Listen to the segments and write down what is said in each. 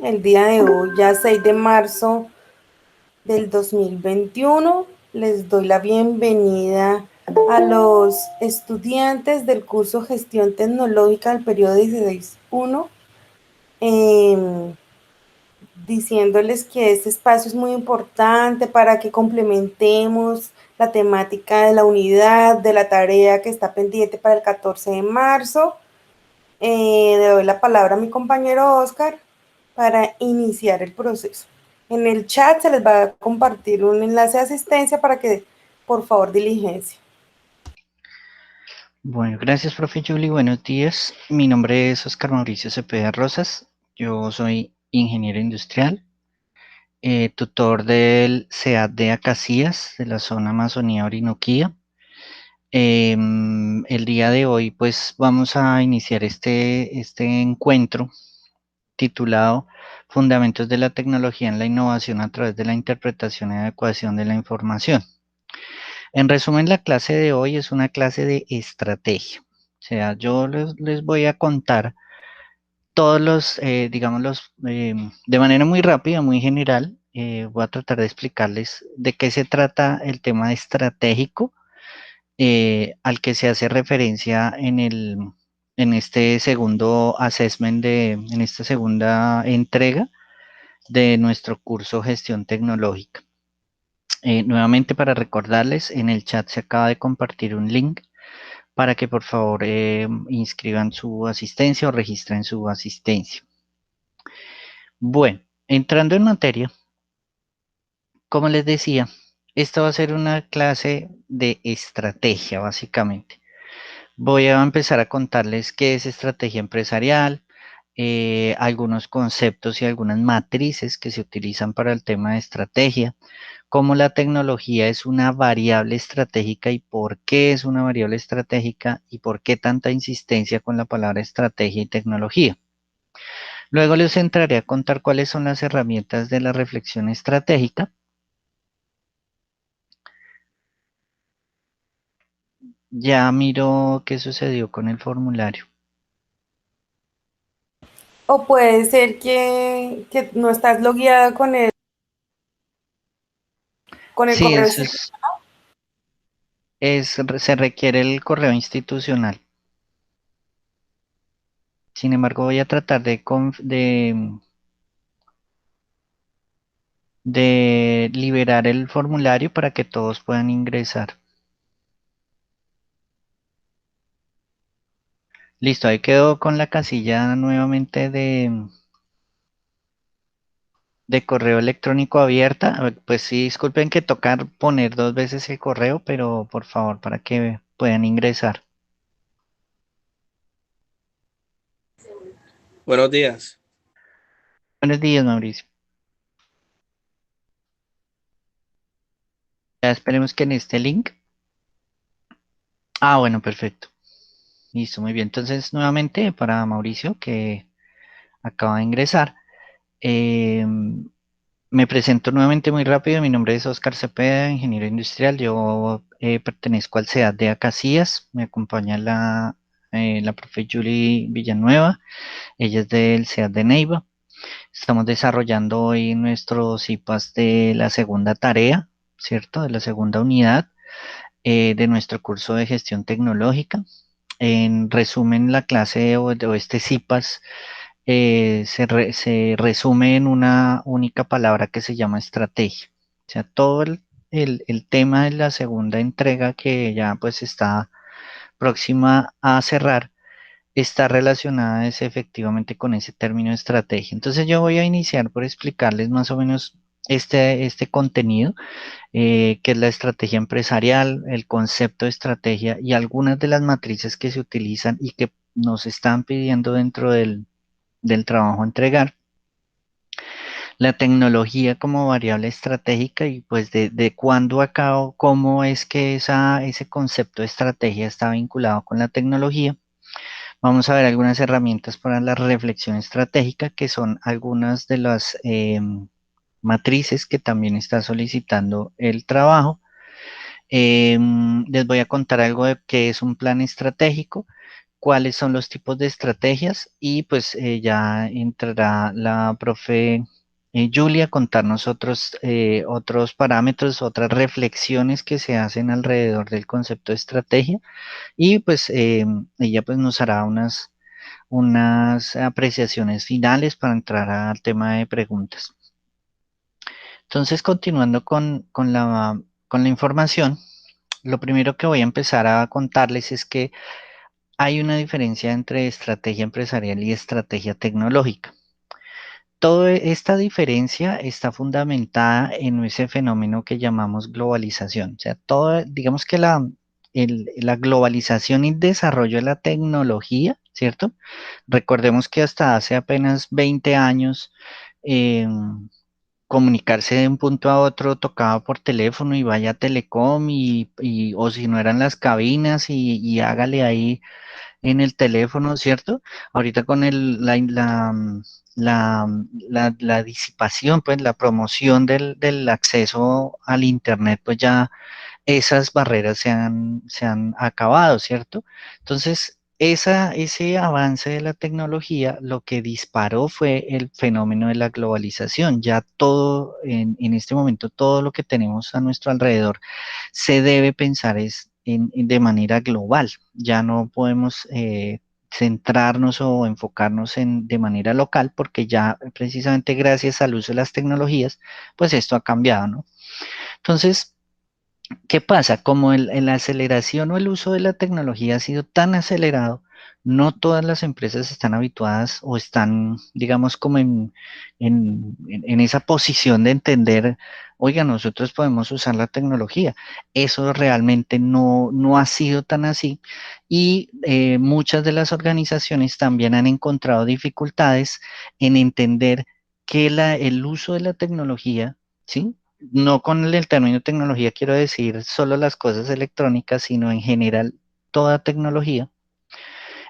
El día de hoy, ya 6 de marzo del 2021, les doy la bienvenida a los estudiantes del curso Gestión Tecnológica del periodo 16.1, eh, diciéndoles que este espacio es muy importante para que complementemos la temática de la unidad, de la tarea que está pendiente para el 14 de marzo. Le doy la palabra a mi compañero Oscar para iniciar el proceso. En el chat se les va a compartir un enlace de asistencia para que, por favor, diligencia. Bueno, gracias, profe Julie. Buenos días. Mi nombre es Oscar Mauricio Cepeda Rosas. Yo soy ingeniero industrial, tutor del CEAD de Acacías, de la zona Amazonía Orinoquía. El día de hoy, pues, vamos a iniciar este encuentro titulado Fundamentos de la tecnología en la innovación a través de la interpretación y adecuación de la información. En resumen, la clase de hoy es una clase de estrategia. O sea, yo les voy a contar todos los, digamos, de manera muy rápida, muy general, voy a tratar de explicarles de qué se trata el tema estratégico al que se hace referencia en este segundo assessment en esta segunda entrega de nuestro curso Gestión Tecnológica. Nuevamente para recordarles, en el chat se acaba de compartir un link para que por favor inscriban su asistencia o registren su asistencia. Bueno, entrando en materia, como les decía, esta va a ser una clase de estrategia básicamente. Voy a empezar a contarles qué es estrategia empresarial, algunos conceptos y algunas matrices que se utilizan para el tema de estrategia, cómo la tecnología es una variable estratégica y por qué es una variable estratégica y por qué tanta insistencia con la palabra estrategia y tecnología. Luego les entraré a contar cuáles son las herramientas de la reflexión estratégica. Ya miro qué sucedió con el formulario. O puede ser que no estás logueada con el Sí, correo eso institucional. se requiere el correo institucional. Sin embargo, voy a tratar de liberar el formulario para que todos puedan ingresar. Listo, ahí quedó con la casilla nuevamente de correo electrónico abierta. A ver, pues sí, disculpen que tocar poner dos veces el correo, pero por favor, para que puedan ingresar. Buenos días. Buenos días, Mauricio. Ya esperemos que en este link. Ah, bueno, perfecto. Listo, muy bien. Entonces, nuevamente para Mauricio, que acaba de ingresar. Me presento nuevamente muy rápido. Mi nombre es Oscar Cepeda, ingeniero industrial. Yo pertenezco al CEAD de Acacías. Me acompaña la profe Julie Villanueva. Ella es del CEAD de Neiva. Estamos desarrollando hoy nuestros IPAs de la segunda tarea, ¿cierto? De la segunda unidad de nuestro curso de gestión tecnológica. En resumen, la clase o este CIPAS se resume en una única palabra que se llama estrategia. O sea, todo el tema de la segunda entrega que ya pues está próxima a cerrar está relacionada es efectivamente con ese término estrategia. Entonces yo voy a iniciar por explicarles más o menos este contenido, que es la estrategia empresarial, el concepto de estrategia y algunas de las matrices que se utilizan y que nos están pidiendo dentro del trabajo a entregar, la tecnología como variable estratégica y pues de cuándo acá o cómo es que ese concepto de estrategia está vinculado con la tecnología. Vamos a ver algunas herramientas para la reflexión estratégica, que son algunas de las matrices que también está solicitando el trabajo. Les voy a contar algo de qué es un plan estratégico, cuáles son los tipos de estrategias y pues ya entrará la profe Julia a contarnos otros parámetros, otras reflexiones que se hacen alrededor del concepto de estrategia y pues ella pues nos hará unas apreciaciones finales para entrar al tema de preguntas. Entonces, continuando con la información, lo primero que voy a empezar a contarles es que hay una diferencia entre estrategia empresarial y estrategia tecnológica. Toda esta diferencia está fundamentada en ese fenómeno que llamamos globalización. O sea, digamos que la globalización y desarrollo de la tecnología, ¿cierto? Recordemos que hasta hace apenas 20 años, comunicarse de un punto a otro tocaba por teléfono y vaya a Telecom o si no eran las cabinas y hágale ahí en el teléfono, ¿cierto? Ahorita con la disipación, pues la promoción del acceso al Internet, pues ya esas barreras se han acabado, ¿cierto? Entonces, ese avance de la tecnología lo que disparó fue el fenómeno de la globalización. Ya todo, en este momento, todo lo que tenemos a nuestro alrededor se debe pensar de manera global. Ya no podemos centrarnos o enfocarnos de manera local porque ya precisamente gracias al uso de las tecnologías, pues esto ha cambiado, ¿no? Entonces, ¿qué pasa? Como la aceleración o el uso de la tecnología ha sido tan acelerado, no todas las empresas están habituadas o están, digamos, como en esa posición de entender, oiga, nosotros podemos usar la tecnología. Eso realmente no ha sido tan así y muchas de las organizaciones también han encontrado dificultades en entender que el uso de la tecnología, ¿sí? No con el término tecnología quiero decir solo las cosas electrónicas, sino en general toda tecnología,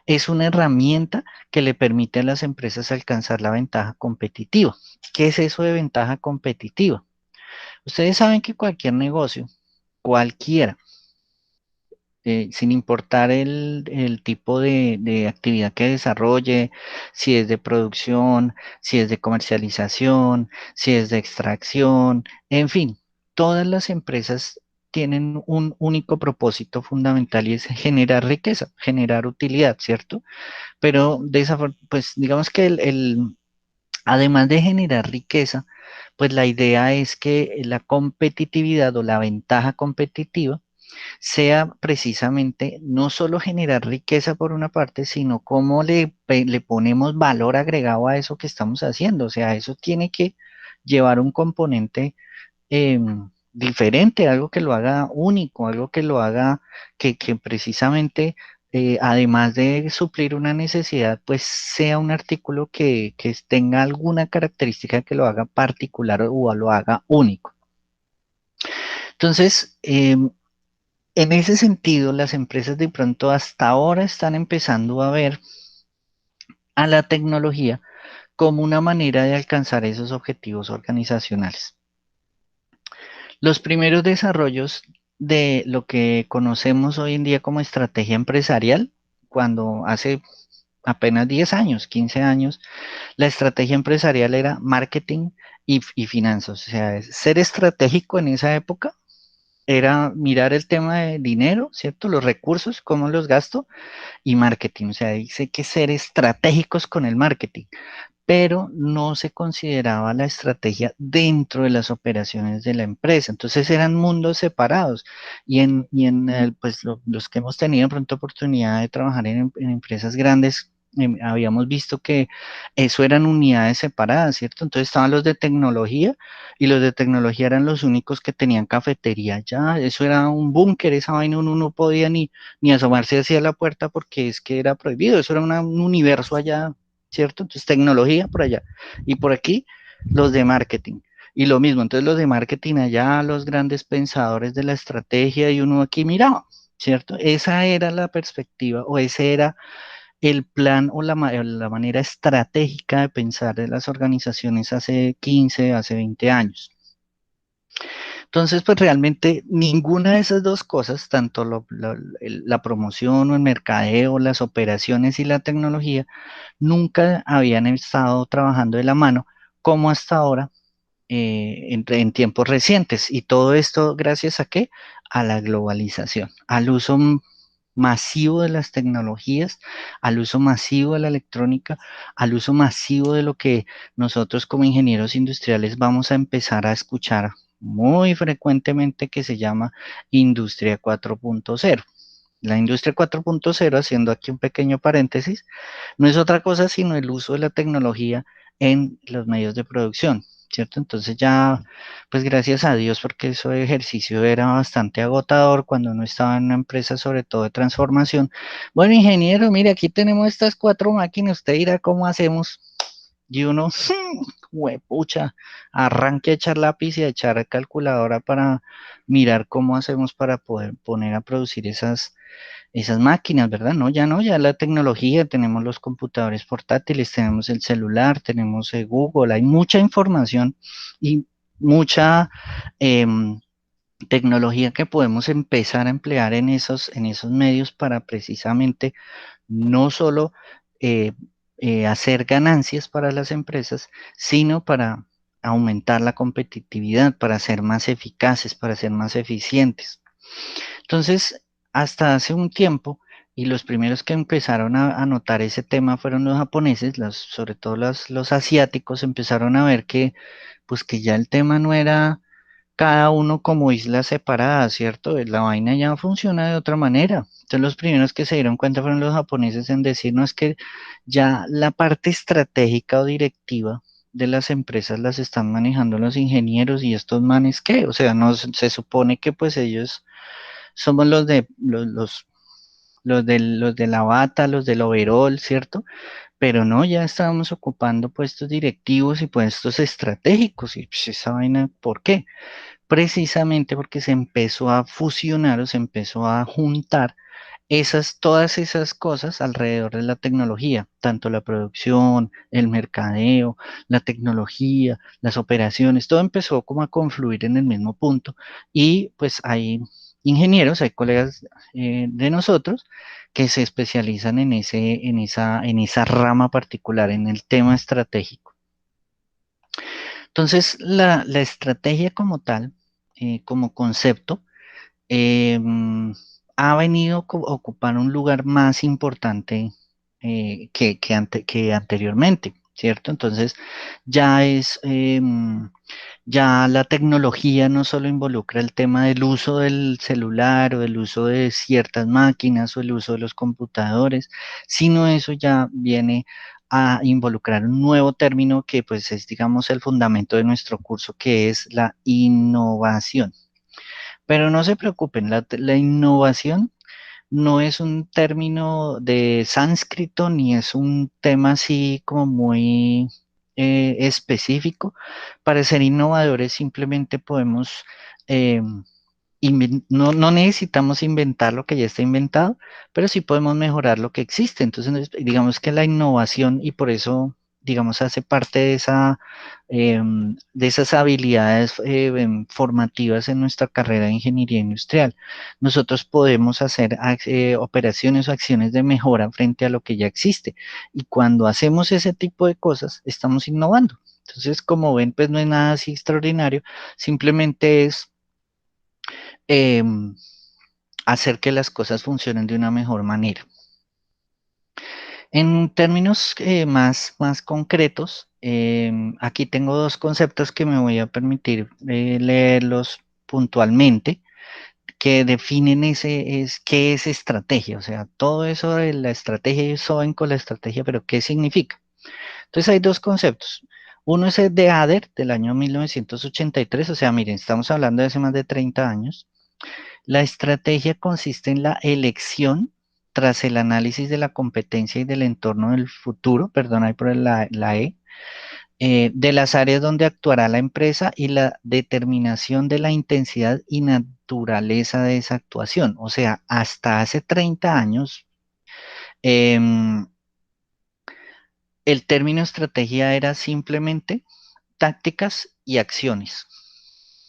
es una herramienta que le permite a las empresas alcanzar la ventaja competitiva. ¿Qué es eso de ventaja competitiva? Ustedes saben que cualquier negocio, cualquiera, sin importar el tipo de actividad que desarrolle, si es de producción, si es de comercialización, si es de extracción, en fin, todas las empresas tienen un único propósito fundamental y es generar riqueza, generar utilidad, ¿cierto? Pero pues digamos que además de generar riqueza, pues la idea es que la competitividad o la ventaja competitiva sea precisamente no solo generar riqueza por una parte, sino cómo le ponemos valor agregado a eso que estamos haciendo. O sea, eso tiene que llevar un componente diferente, algo que lo haga único, algo que lo haga, que precisamente, además de suplir una necesidad, pues sea un artículo que tenga alguna característica que lo haga particular o lo haga único. Entonces, en ese sentido, las empresas de pronto hasta ahora están empezando a ver a la tecnología como una manera de alcanzar esos objetivos organizacionales. Los primeros desarrollos de lo que conocemos hoy en día como estrategia empresarial, cuando hace apenas 10 años, 15 años, la estrategia empresarial era marketing y finanzas. O sea, ser estratégico en esa época era mirar el tema de dinero, ¿cierto? Los recursos, cómo los gasto y marketing. O sea, dice que ser estratégicos con el marketing, pero no se consideraba la estrategia dentro de las operaciones de la empresa. Entonces eran mundos separados pues los que hemos tenido de pronto oportunidad de trabajar en empresas grandes, habíamos visto que eso eran unidades separadas, ¿cierto? Entonces estaban los de tecnología y los de tecnología eran los únicos que tenían cafetería ya, eso era un búnker, esa vaina uno no podía ni asomarse hacia la puerta porque es que era prohibido, eso era un universo allá, ¿cierto? Entonces, tecnología por allá. Y por aquí, los de marketing. Y lo mismo, entonces los de marketing allá, los grandes pensadores de la estrategia y uno aquí miraba, ¿cierto? Esa era la perspectiva o ese era el plan o la manera estratégica de pensar de las organizaciones hace 15, hace 20 años. Entonces, pues realmente ninguna de esas dos cosas, tanto la promoción o el mercadeo, las operaciones y la tecnología, nunca habían estado trabajando de la mano como hasta ahora en tiempos recientes. Y todo esto gracias a qué? A la globalización, al uso masivo de las tecnologías, al uso masivo de la electrónica, al uso masivo de lo que nosotros como ingenieros industriales vamos a empezar a escuchar muy frecuentemente, que se llama Industria 4.0. La industria 4.0, haciendo aquí un pequeño paréntesis, no es otra cosa sino el uso de la tecnología en los medios de producción, ¿cierto? Entonces ya, pues gracias a Dios, porque ese ejercicio era bastante agotador cuando uno estaba en una empresa, sobre todo de transformación. Bueno, ingeniero, mire, aquí tenemos estas cuatro máquinas, usted dirá cómo hacemos. Y uno, huepucha, arranque a echar lápiz y a echar calculadora para mirar cómo hacemos para poder poner a producir esas máquinas, ¿verdad? No, ya no, ya la tecnología, tenemos los computadores portátiles, tenemos el celular, tenemos Google, hay mucha información y mucha em, tecnología que podemos empezar a emplear en esos medios para precisamente no solo eh, hacer ganancias para las empresas, sino para aumentar la competitividad, para ser más eficaces, para ser más eficientes. Entonces, hasta hace un tiempo, y los primeros que empezaron a notar ese tema fueron los japoneses, sobre todo los asiáticos, empezaron a ver que, pues que ya el tema no era cada uno como islas separadas, ¿cierto? La vaina ya funciona de otra manera. Entonces, los primeros que se dieron cuenta fueron los japoneses en decirnos que ya la parte estratégica o directiva de las empresas las están manejando los ingenieros y estos manes, ¿qué? O sea, no se supone que pues ellos somos los de la bata, los del overol, ¿cierto? Pero no, ya estábamos ocupando puestos directivos y puestos estratégicos. Y pues, esa vaina, ¿por qué? Precisamente porque se empezó a fusionar o se empezó a juntar todas esas cosas alrededor de la tecnología, tanto la producción, el mercadeo, la tecnología, las operaciones, todo empezó como a confluir en el mismo punto y pues hay ingenieros, hay colegas de nosotros que se especializan en esa rama particular, en el tema estratégico. Entonces, la estrategia como tal, como concepto, eh, mm, ha venido a ocupar un lugar más importante que anteriormente, ¿cierto? Entonces, ya ya la tecnología no solo involucra el tema del uso del celular o del uso de ciertas máquinas o el uso de los computadores, sino eso ya viene a involucrar un nuevo término que pues es, digamos, el fundamento de nuestro curso, que es la innovación. Pero no se preocupen, la innovación no es un término de sánscrito ni es un tema así como muy específico. Para ser innovadores simplemente podemos eh, no necesitamos inventar lo que ya está inventado, pero sí podemos mejorar lo que existe. Entonces, digamos que la innovación, y por eso, digamos, hace parte de esas habilidades formativas en nuestra carrera de ingeniería industrial. Nosotros podemos hacer operaciones o acciones de mejora frente a lo que ya existe. Y cuando hacemos ese tipo de cosas, estamos innovando. Entonces, como ven, pues no es nada así extraordinario, simplemente es em, hacer que las cosas funcionen de una mejor manera. En términos más concretos, aquí tengo dos conceptos que me voy a permitir leerlos puntualmente, que definen qué es estrategia. O sea, todo eso de la estrategia, ellos saben con la estrategia, pero ¿qué significa? Entonces hay dos conceptos. Uno es el de Ader del año 1983, o sea, miren, estamos hablando de hace más de 30 años. La estrategia consiste en la elección tras el análisis de la competencia y del entorno del futuro, perdón, ahí por la E, de las áreas donde actuará la empresa y la determinación de la intensidad y naturaleza de esa actuación. O sea, hasta hace 30 años, em, el término estrategia era simplemente tácticas y acciones.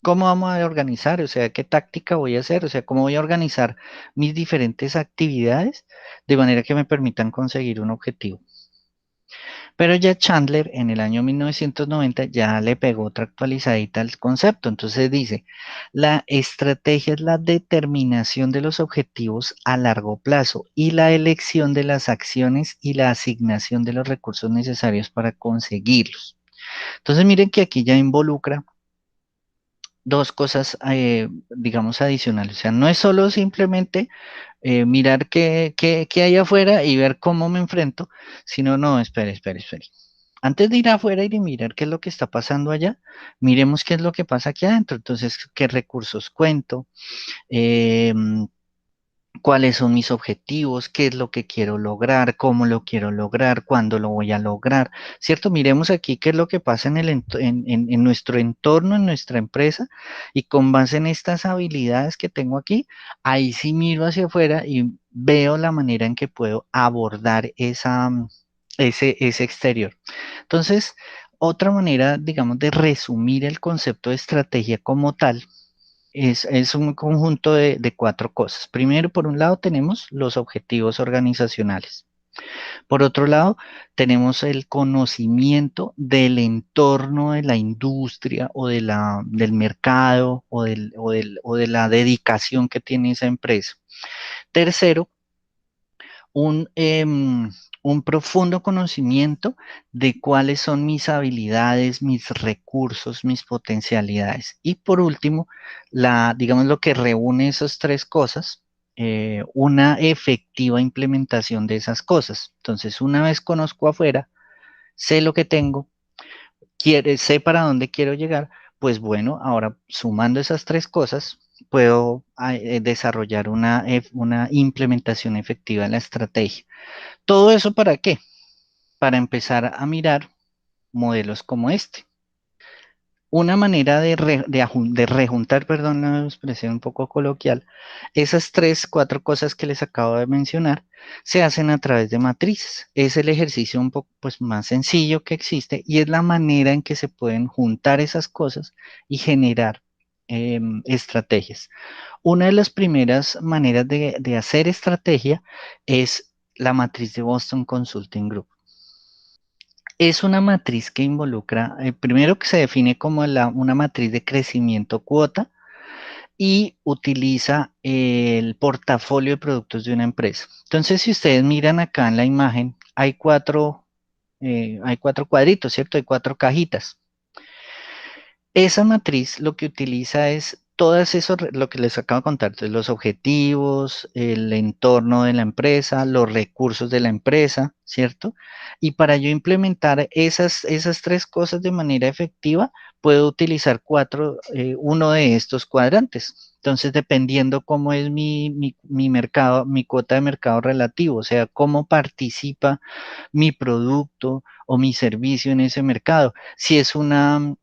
¿Cómo vamos a organizar? O sea, ¿qué táctica voy a hacer? O sea, ¿cómo voy a organizar mis diferentes actividades de manera que me permitan conseguir un objetivo? Pero ya Chandler en el año 1990 ya le pegó otra actualizadita al concepto. Entonces dice, la estrategia es la determinación de los objetivos a largo plazo y la elección de las acciones y la asignación de los recursos necesarios para conseguirlos. Entonces miren que aquí ya involucra dos cosas, digamos, adicionales. O sea, no es solo simplemente mirar qué hay afuera y ver cómo me enfrento, sino, no, espere. Antes de ir afuera y de mirar qué es lo que está pasando allá, miremos qué es lo que pasa aquí adentro. Entonces, qué recursos cuento, Em, cuáles son mis objetivos, qué es lo que quiero lograr, cómo lo quiero lograr, cuándo lo voy a lograr, ¿cierto? Miremos aquí qué es lo que pasa en en nuestro entorno, en nuestra empresa, y con base en estas habilidades que tengo aquí, ahí sí miro hacia afuera y veo la manera en que puedo abordar ese exterior. Entonces, otra manera, digamos, de resumir el concepto de estrategia como tal es un conjunto de cuatro cosas. Primero, por un lado, tenemos los objetivos organizacionales. Por otro lado, tenemos el conocimiento del entorno de la industria o del mercado o de la dedicación que tiene esa empresa. Tercero, un, em, un profundo conocimiento de cuáles son mis habilidades, mis recursos, mis potencialidades. Y por último, digamos lo que reúne esas tres cosas, una efectiva implementación de esas cosas. Entonces, una vez conozco afuera, sé lo que tengo, sé para dónde quiero llegar, pues bueno, ahora sumando esas tres cosas, puedo desarrollar una implementación efectiva de la estrategia. ¿Todo eso para qué? Para empezar a mirar modelos como este. Una manera de rejuntar, perdón, la expresión un poco coloquial, esas tres, cuatro cosas que les acabo de mencionar, se hacen a través de matrices. Es el ejercicio un poco pues, más sencillo que existe y es la manera en que se pueden juntar esas cosas y generar estrategias. Una de las primeras maneras de hacer estrategia es la matriz de Boston Consulting Group. Es una matriz que involucra, primero que se define como una matriz de crecimiento cuota y utiliza el portafolio de productos de una empresa. Entonces, si ustedes miran acá en la imagen, hay cuatro cuadritos, ¿cierto? Hay cuatro cajitas. Esa matriz lo que utiliza es todas eso, lo que les acabo de contar, entonces, los objetivos, el entorno de la empresa, los recursos de la empresa, ¿cierto? Y para yo implementar esas tres cosas de manera efectiva, puedo utilizar uno de estos cuadrantes. Entonces, dependiendo cómo es mi mercado, mi cuota de mercado relativo, o sea, cómo participa mi producto o mi servicio en ese mercado. Si es una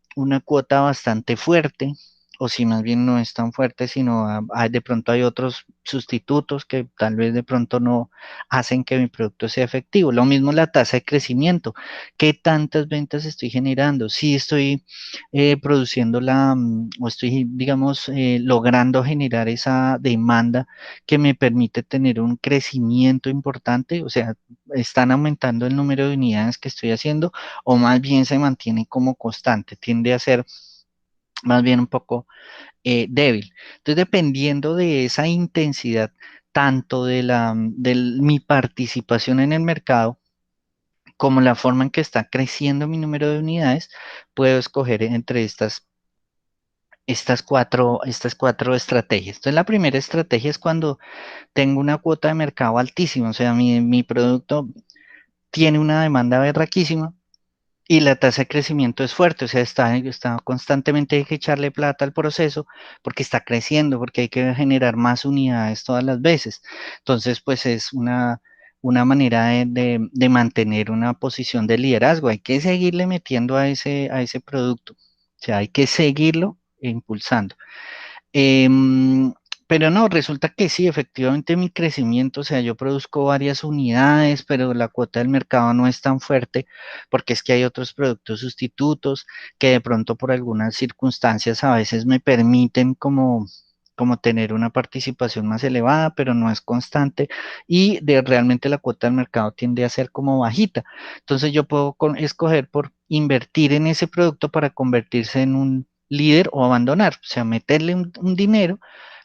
cuota bastante fuerte, o si más bien no es tan fuerte, sino de pronto hay otros sustitutos que tal vez de pronto no hacen que mi producto sea efectivo. Lo mismo la tasa de crecimiento. ¿Qué tantas ventas estoy generando? Si estoy produciendo o estoy, digamos, logrando generar esa demanda que me permite tener un crecimiento importante, o sea, están aumentando el número de unidades que estoy haciendo o más bien se mantiene como constante, tiende a ser más bien un poco débil. Entonces, dependiendo de esa intensidad, tanto de mi participación en el mercado, como la forma en que está creciendo mi número de unidades, puedo escoger entre estas cuatro estrategias. Entonces, la primera estrategia es cuando tengo una cuota de mercado altísima, o sea, mi producto tiene una demanda berraquísima y la tasa de crecimiento es fuerte, o sea, está constantemente hay que echarle plata al proceso porque está creciendo, porque hay que generar más unidades todas las veces. Entonces, pues es una manera de mantener una posición de liderazgo. Hay que seguirle metiendo a ese producto, o sea, hay que seguirlo impulsando. Pero no, resulta que sí, efectivamente mi crecimiento, o sea, yo produzco varias unidades, pero la cuota del mercado no es tan fuerte porque es que hay otros productos sustitutos que de pronto por algunas circunstancias a veces me permiten como tener una participación más elevada, pero no es constante y realmente la cuota del mercado tiende a ser como bajita. Entonces yo puedo escoger por invertir en ese producto para convertirse en un líder o abandonar, o sea, meterle un dinero,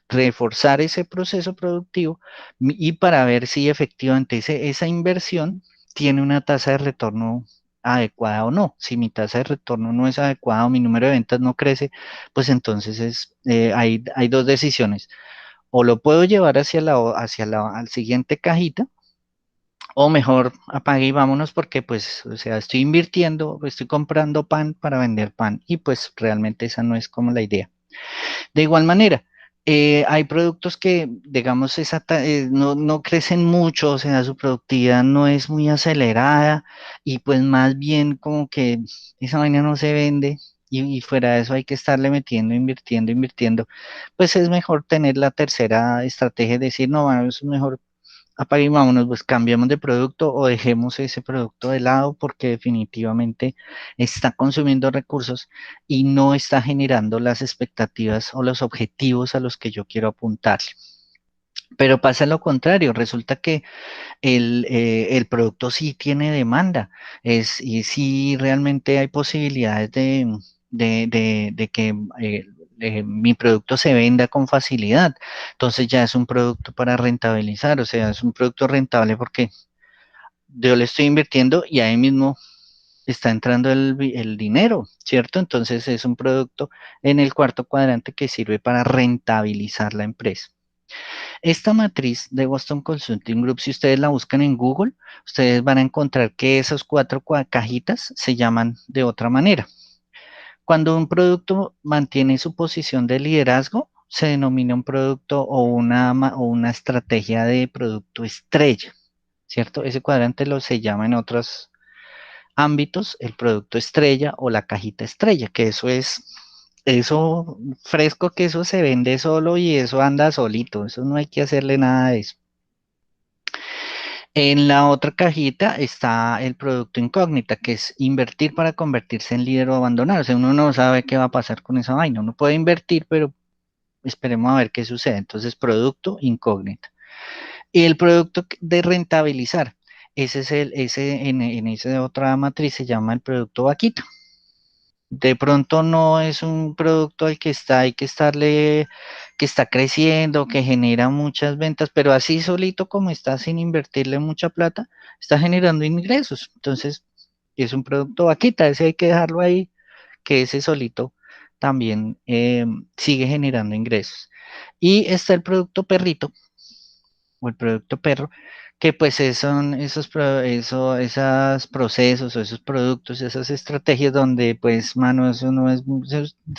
reforzar ese proceso productivo y para ver si efectivamente esa inversión tiene una tasa de retorno adecuada o no. Si mi tasa de retorno no es adecuada o mi número de ventas no crece, pues entonces hay dos decisiones. O lo puedo llevar al siguiente cajita, o mejor apague y vámonos porque pues, o sea, estoy invirtiendo, estoy comprando pan para vender pan y pues realmente esa no es como la idea. De igual manera, hay productos que, digamos, no crecen mucho, o sea, su productividad no es muy acelerada y pues más bien como que esa vaina no se vende y fuera de eso hay que estarle metiendo, invirtiendo, invirtiendo. Pues es mejor tener la tercera estrategia, de decir, no, bueno, es mejor apague y vámonos, pues cambiamos de producto o dejemos ese producto de lado porque definitivamente está consumiendo recursos y no está generando las expectativas o los objetivos a los que yo quiero apuntarle. Pero pasa lo contrario, resulta que el producto sí tiene demanda, y sí realmente hay posibilidades de que mi producto se venda con facilidad. Entonces ya es un producto para rentabilizar, o sea, es un producto rentable porque yo le estoy invirtiendo y ahí mismo está entrando el dinero, ¿cierto? Entonces es un producto en el cuarto cuadrante que sirve para rentabilizar la empresa. Esta matriz de Boston Consulting Group, si ustedes la buscan en Google, ustedes van a encontrar que esas cuatro cajitas se llaman de otra manera. Cuando un producto mantiene su posición de liderazgo, se denomina un producto o una estrategia de producto estrella, ¿cierto? Ese cuadrante se llama en otros ámbitos el producto estrella o la cajita estrella, que eso fresco, que eso se vende solo y eso anda solito, eso no hay que hacerle nada de eso. En la otra cajita está el producto incógnita, que es invertir para convertirse en líder o abandonar. O sea, uno no sabe qué va a pasar con esa vaina. Uno puede invertir, pero esperemos a ver qué sucede. Entonces, producto incógnita. Y el producto de rentabilizar, en esa otra matriz se llama el producto vaquita. De pronto no es un producto al que hay que estarle, que está creciendo, que genera muchas ventas, pero así solito como está sin invertirle mucha plata, está generando ingresos. Entonces, es un producto vaquita, ese hay que dejarlo ahí, que ese solito también sigue generando ingresos. Y está el producto perrito o el producto perro, que pues son esos procesos o esos productos, esas estrategias donde pues, mano, eso no es,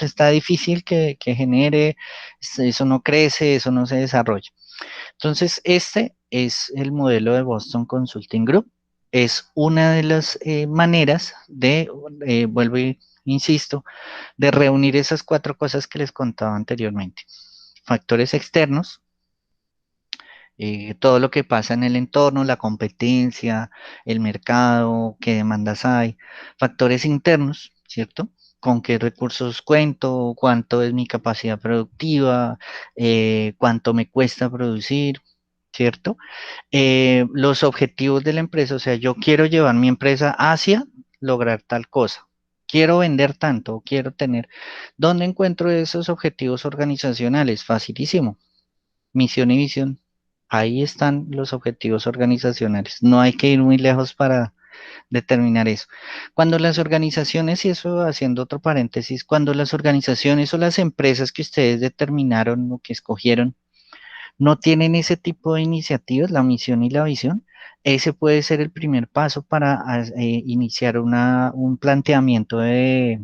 está difícil que genere, eso no crece, eso no se desarrolla. Entonces, este es el modelo de Boston Consulting Group. Es una de las maneras vuelvo y insisto, de reunir esas cuatro cosas que les contaba anteriormente. Factores externos, todo lo que pasa en el entorno, la competencia, el mercado, qué demandas hay, factores internos, ¿cierto? Con qué recursos cuento, cuánto es mi capacidad productiva, cuánto me cuesta producir, ¿cierto? Los objetivos de la empresa, o sea, yo quiero llevar mi empresa hacia lograr tal cosa. Quiero vender tanto, quiero tener. ¿Dónde encuentro esos objetivos organizacionales? Facilísimo, misión y visión. Ahí están los objetivos organizacionales. No hay que ir muy lejos para determinar eso. Cuando las organizaciones, y eso haciendo otro paréntesis, cuando las organizaciones o las empresas que ustedes determinaron o que escogieron no tienen ese tipo de iniciativas, la misión y la visión, ese puede ser el primer paso para iniciar un planteamiento de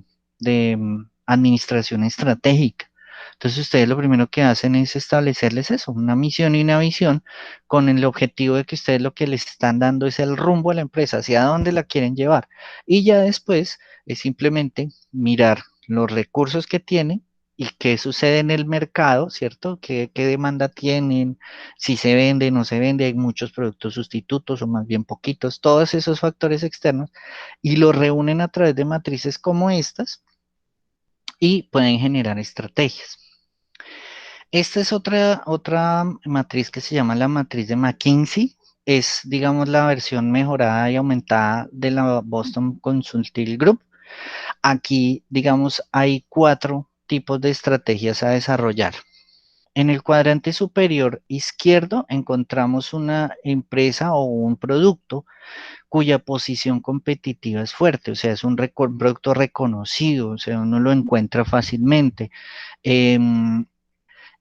administración estratégica. Entonces ustedes lo primero que hacen es establecerles eso, una misión y una visión con el objetivo de que ustedes lo que les están dando es el rumbo a la empresa, hacia dónde la quieren llevar. Y ya después es simplemente mirar los recursos que tienen y qué sucede en el mercado, ¿cierto? ¿Qué demanda tienen? Si se vende, no se vende, hay muchos productos sustitutos o más bien poquitos, todos esos factores externos, y los reúnen a través de matrices como estas y pueden generar estrategias. Esta es otra matriz que se llama la matriz de McKinsey. Es, digamos, la versión mejorada y aumentada de la Boston Consulting Group. Aquí, digamos, hay 4 tipos de estrategias a desarrollar. En el cuadrante superior izquierdo encontramos una empresa o un producto cuya posición competitiva es fuerte, o sea, es un producto reconocido, o sea, uno lo encuentra fácilmente. Em,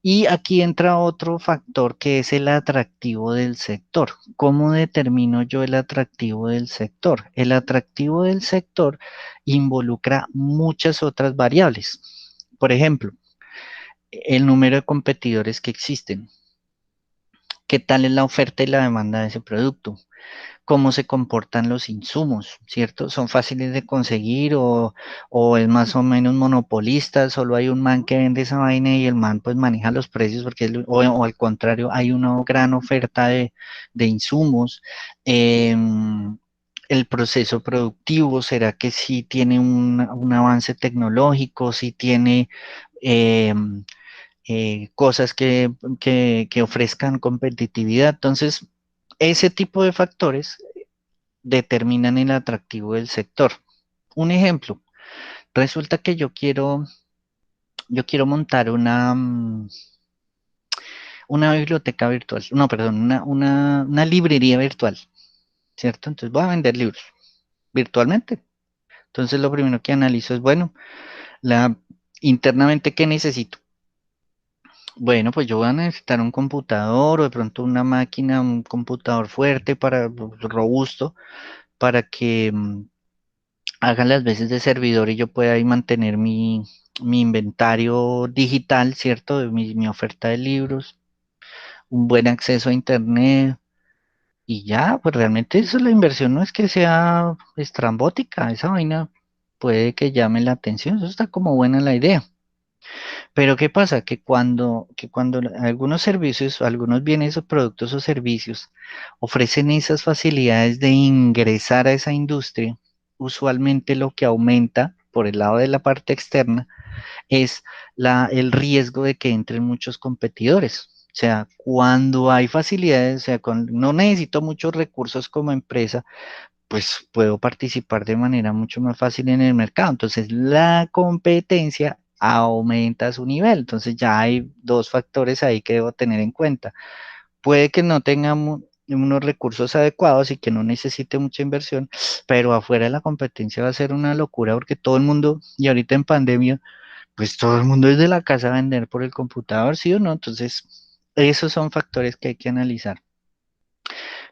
y aquí entra otro factor que es el atractivo del sector. ¿Cómo determino yo el atractivo del sector? El atractivo del sector involucra muchas otras variables. Por ejemplo, el número de competidores que existen. ¿Qué tal es la oferta y la demanda de ese producto? ¿Cómo se comportan los insumos, cierto? ¿Son fáciles de conseguir o es más o menos monopolista? Solo hay un man que vende esa vaina y el man pues maneja los precios porque o al contrario hay una gran oferta de insumos. El proceso productivo, ¿será que sí tiene un avance tecnológico? ¿Sí tiene em, cosas que ofrezcan competitividad? Entonces, ese tipo de factores determinan el atractivo del sector. Un ejemplo, resulta que yo quiero montar una biblioteca virtual, no, perdón, una librería virtual, ¿cierto? Entonces voy a vender libros virtualmente. Entonces lo primero que analizo es, bueno, la, internamente, ¿qué necesito? Bueno, pues yo voy a necesitar un computador o de pronto una máquina, un computador fuerte robusto, para que haga las veces de servidor y yo pueda ahí mantener mi inventario digital, ¿cierto? De mi oferta de libros, un buen acceso a internet y ya, pues realmente eso, la inversión no es que sea estrambótica, esa vaina puede que llame la atención, eso está como buena la idea. Pero ¿qué pasa? Que cuando algunos servicios, algunos bienes o productos o servicios ofrecen esas facilidades de ingresar a esa industria, usualmente lo que aumenta por el lado de la parte externa es el riesgo de que entren muchos competidores. O sea, cuando hay facilidades, o sea, no necesito muchos recursos como empresa, pues puedo participar de manera mucho más fácil en el mercado. Entonces, la competencia aumenta su nivel. Entonces, ya hay 2 factores ahí que debo tener en cuenta. Puede que no tenga unos recursos adecuados y que no necesite mucha inversión, pero afuera la competencia va a ser una locura porque todo el mundo, y ahorita en pandemia, pues todo el mundo es de la casa a vender por el computador, ¿sí o no? Entonces, esos son factores que hay que analizar.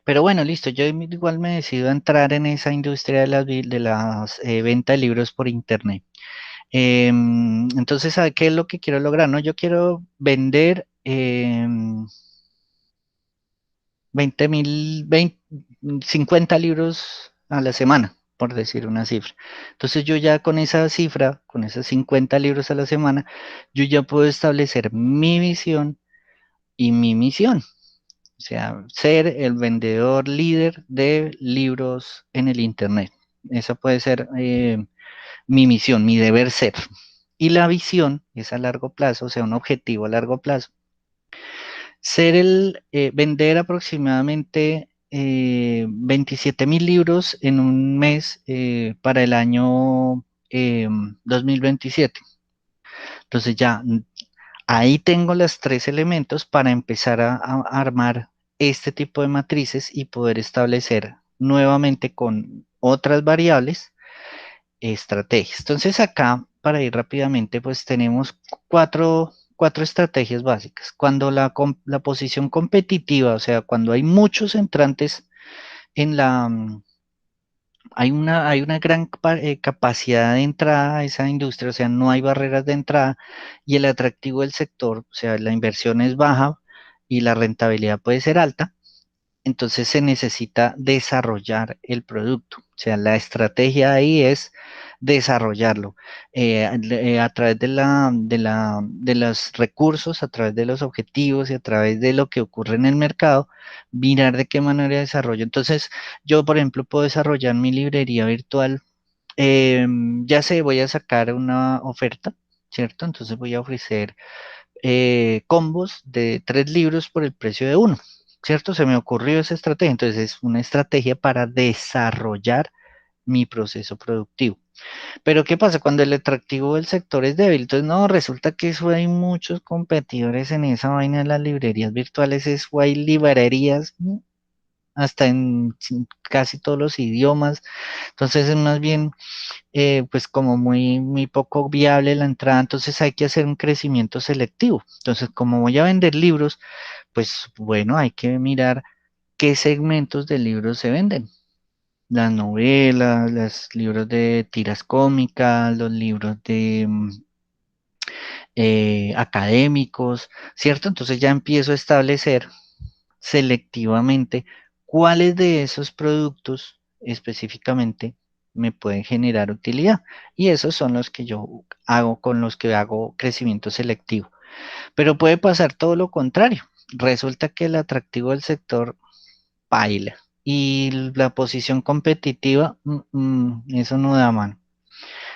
Pero bueno, listo, yo igual me decido a entrar en esa industria de las venta de libros por internet. Entonces, ¿sabe qué es lo que quiero lograr? ¿No? Yo quiero vender 50 libros a la semana, por decir una cifra. Entonces, yo ya con esa cifra, con esos 50 libros a la semana, yo ya puedo establecer mi visión y mi misión. O sea, ser el vendedor líder de libros en el Internet. Esa puede ser mi misión, mi deber ser. Y la visión es a largo plazo, o sea, un objetivo a largo plazo. Vender aproximadamente 27.000 libros en un mes para el año 2027. Entonces ya ahí tengo los 3 elementos para empezar a armar este tipo de matrices y poder establecer nuevamente con otras variables estrategias. Entonces acá, para ir rápidamente, pues tenemos cuatro estrategias básicas. Cuando la posición competitiva, o sea, cuando hay muchos entrantes en hay una gran capacidad de entrada a esa industria, o sea, no hay barreras de entrada y el atractivo del sector, o sea, la inversión es baja y la rentabilidad puede ser alta. entonces se necesita desarrollar el producto. O sea, la estrategia ahí es desarrollarlo a través de los recursos, a través de los objetivos y a través de lo que ocurre en el mercado, mirar de qué manera desarrollo. Entonces, yo, por ejemplo, puedo desarrollar mi librería virtual. Ya sé, voy a sacar una oferta, ¿cierto? Entonces voy a ofrecer combos de 3 libros por el precio de uno, ¿cierto? Se me ocurrió esa estrategia, entonces es una estrategia para desarrollar mi proceso productivo. Pero ¿qué pasa cuando el atractivo del sector es débil? Entonces, no, resulta que eso hay muchos competidores en esa vaina de las librerías virtuales, eso hay librerías hasta en casi todos los idiomas, entonces es más bien pues como muy poco viable la entrada, entonces hay que hacer un crecimiento selectivo. Entonces, como voy a vender libros, pues bueno, hay que mirar qué segmentos de libros se venden. Las novelas, los libros de tiras cómicas, los libros de académicos, ¿cierto? Entonces ya empiezo a establecer selectivamente cuáles de esos productos específicamente me pueden generar utilidad. Y esos son los que yo hago con los que hago crecimiento selectivo. Pero puede pasar todo lo contrario. Resulta que el atractivo del sector baila y la posición competitiva, eso no da mano.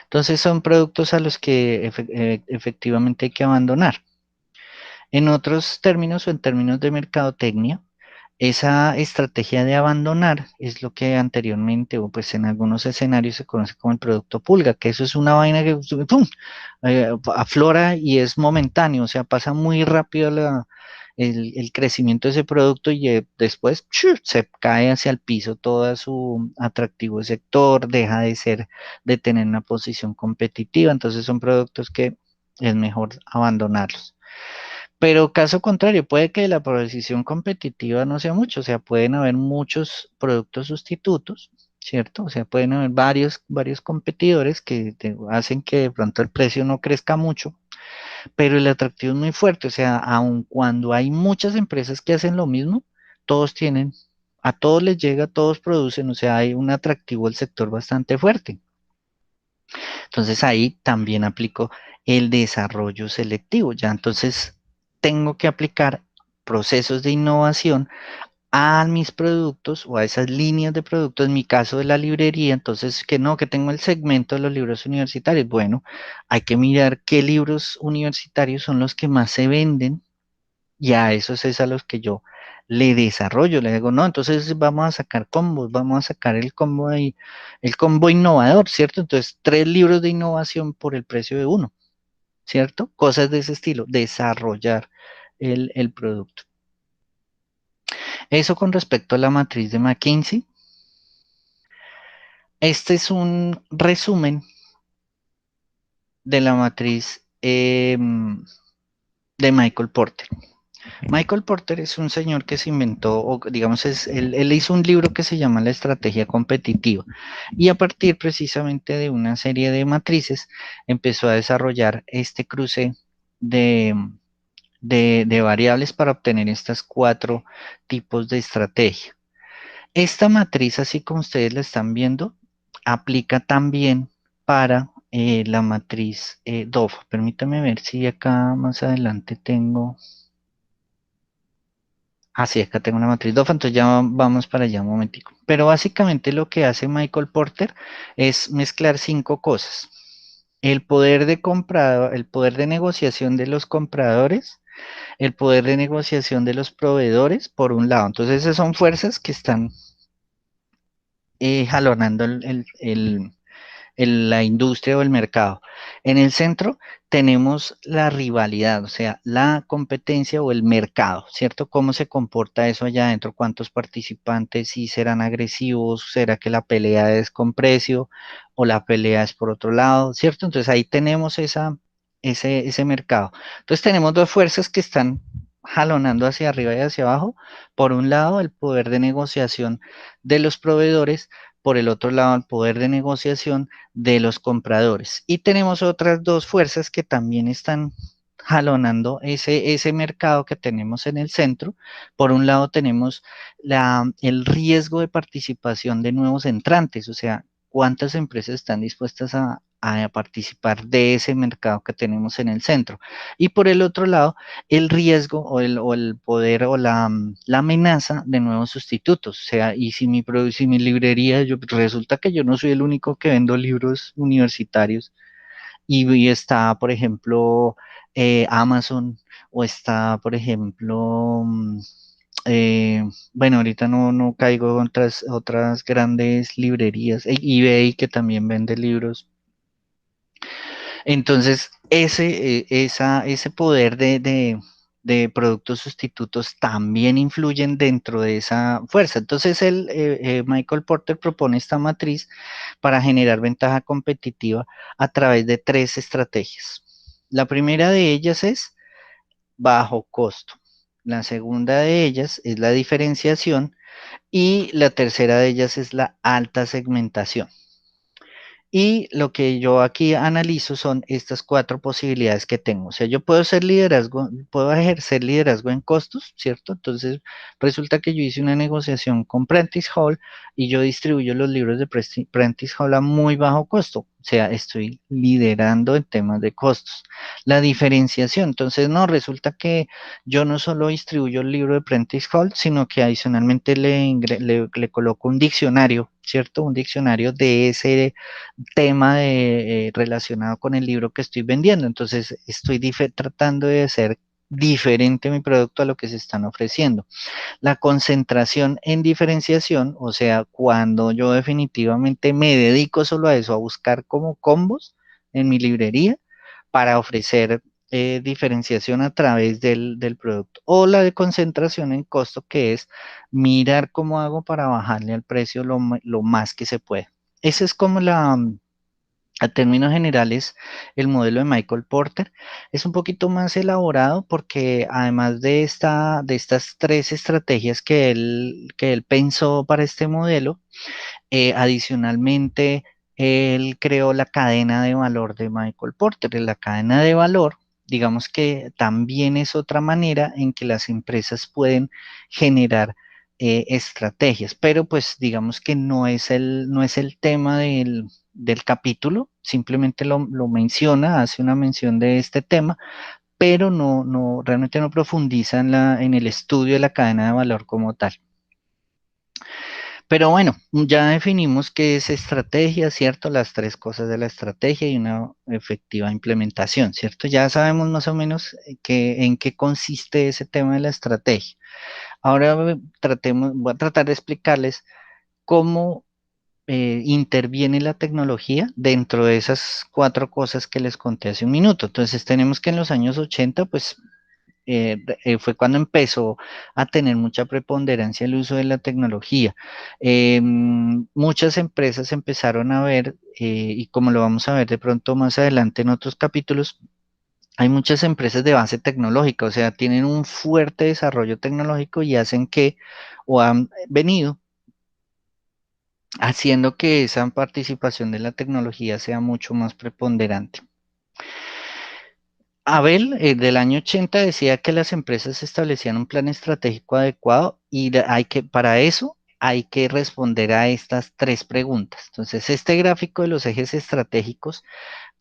Entonces son productos a los que efectivamente hay que abandonar. En otros términos o en términos de mercadotecnia, esa estrategia de abandonar es lo que anteriormente, o pues en algunos escenarios se conoce como el producto pulga, que eso es una vaina que ¡pum! Aflora y es momentáneo, o sea, pasa muy rápido el crecimiento de ese producto y después ¡chu! Se cae hacia el piso todo su atractivo sector, deja de tener una posición competitiva, entonces son productos que es mejor abandonarlos. Pero caso contrario, puede que la posición competitiva no sea mucho, o sea, pueden haber muchos productos sustitutos, ¿cierto? O sea, pueden haber varios competidores que hacen que de pronto el precio no crezca mucho, pero el atractivo es muy fuerte, o sea, aun cuando hay muchas empresas que hacen lo mismo, todos tienen, a todos les llega, todos producen, o sea, hay un atractivo del sector bastante fuerte. Entonces ahí también aplico el desarrollo selectivo. Ya entonces tengo que aplicar procesos de innovación a mis productos o a esas líneas de productos, en mi caso de la librería, entonces que no, que tengo el segmento de los libros universitarios. Bueno, hay que mirar qué libros universitarios son los que más se venden y a esos es a los que yo le desarrollo, le digo, no, entonces vamos a sacar combos, vamos a sacar el combo innovador, ¿cierto? Entonces, 3 libros de innovación por el precio de uno, ¿cierto? Cosas de ese estilo, desarrollar el producto. Eso con respecto a la matriz de McKinsey. Este es un resumen de la matriz de Michael Porter. Michael Porter es un señor que se inventó, o digamos, él hizo un libro que se llama La Estrategia Competitiva y a partir precisamente de una serie de matrices empezó a desarrollar este cruce de, de variables para obtener estas 4 tipos de estrategia. Esta matriz, así como ustedes la están viendo, aplica también para la matriz DOF. Permítame ver si acá más adelante tengo. Ah, sí, acá tengo una matriz DOFA, entonces ya vamos para allá un momentico. Pero básicamente lo que hace Michael Porter es mezclar 5 cosas. El poder de comprado, el poder de negociación de los compradores, el poder de negociación de los proveedores, por un lado. Entonces esas son fuerzas que están jalonando la industria o el mercado. En el centro tenemos la rivalidad, o sea, la competencia o el mercado, ¿cierto? ¿Cómo se comporta eso allá adentro? ¿Cuántos participantes? ¿Si serán agresivos? ¿Será que la pelea es con precio o la pelea es por otro lado? ¿Cierto? Entonces ahí tenemos ese mercado. Entonces tenemos 2 fuerzas que están jalonando hacia arriba y hacia abajo. Por un lado, el poder de negociación de los proveedores, por el otro lado, el poder de negociación de los compradores. Y tenemos otras 2 fuerzas que también están jalonando ese mercado que tenemos en el centro. Por un lado tenemos el riesgo de participación de nuevos entrantes, o sea, cuántas empresas están dispuestas a participar de ese mercado que tenemos en el centro. Y por el otro lado, el riesgo o el poder o la amenaza de nuevos sustitutos. O sea, y si mi librería, resulta que yo no soy el único que vendo libros universitarios y está, por ejemplo, Amazon o está, por ejemplo, eh, bueno, ahorita no caigo en otras grandes librerías, eBay que también vende libros. Entonces, ese poder de productos sustitutos también influyen dentro de esa fuerza. Entonces, Michael Porter propone esta matriz para generar ventaja competitiva a través de tres estrategias. La primera de ellas es bajo costo. La segunda de ellas es la diferenciación y la tercera de ellas es la alta segmentación. Y lo que yo aquí analizo son estas cuatro posibilidades que tengo. O sea, yo puedo ser liderazgo, puedo ejercer liderazgo en costos, ¿cierto? Entonces, resulta que yo hice una negociación con Prentice Hall y yo distribuyo los libros de Prentice Hall a muy bajo costo. O sea, estoy liderando en temas de costos. La diferenciación, entonces, no, resulta que yo no solo distribuyo el libro de Prentice Hall, sino que adicionalmente le coloco un diccionario, ¿cierto? Un diccionario de ese relacionado con el libro que estoy vendiendo. Entonces, estoy tratando de hacer diferente mi producto a lo que se están ofreciendo. La concentración en diferenciación, o sea, cuando yo definitivamente me dedico solo a eso, a buscar como combos en mi librería para ofrecer diferenciación a través del producto. O la de concentración en costo, que es mirar cómo hago para bajarle al precio lo más que se puede. Esa es como a términos generales, el modelo de Michael Porter es un poquito más elaborado porque además de estas tres estrategias que él pensó para este modelo, adicionalmente, él creó la cadena de valor de Michael Porter. La cadena de valor, digamos que también es otra manera en que las empresas pueden generar estrategias, pero pues digamos que no es el tema del capítulo, simplemente lo menciona, hace una mención de este tema, pero realmente no profundiza en el estudio de la cadena de valor como tal. Pero bueno, ya definimos qué es estrategia, ¿cierto? Las tres cosas de la estrategia y una efectiva implementación, ¿cierto? Ya sabemos más o menos en qué consiste ese tema de la estrategia. Ahora voy a tratar de explicarles cómo interviene la tecnología dentro de esas cuatro cosas que les conté hace un minuto. Entonces tenemos que en los años 80, pues fue cuando empezó a tener mucha preponderancia el uso de la tecnología. Muchas empresas empezaron a ver, y como lo vamos a ver de pronto más adelante en otros capítulos, hay muchas empresas de base tecnológica, o sea, tienen un fuerte desarrollo tecnológico y hacen que, o han venido haciendo que esa participación de la tecnología sea mucho más preponderante. Abel, del año 80, decía que las empresas establecían un plan estratégico adecuado y para eso hay que responder a estas tres preguntas. Entonces, este gráfico de los ejes estratégicos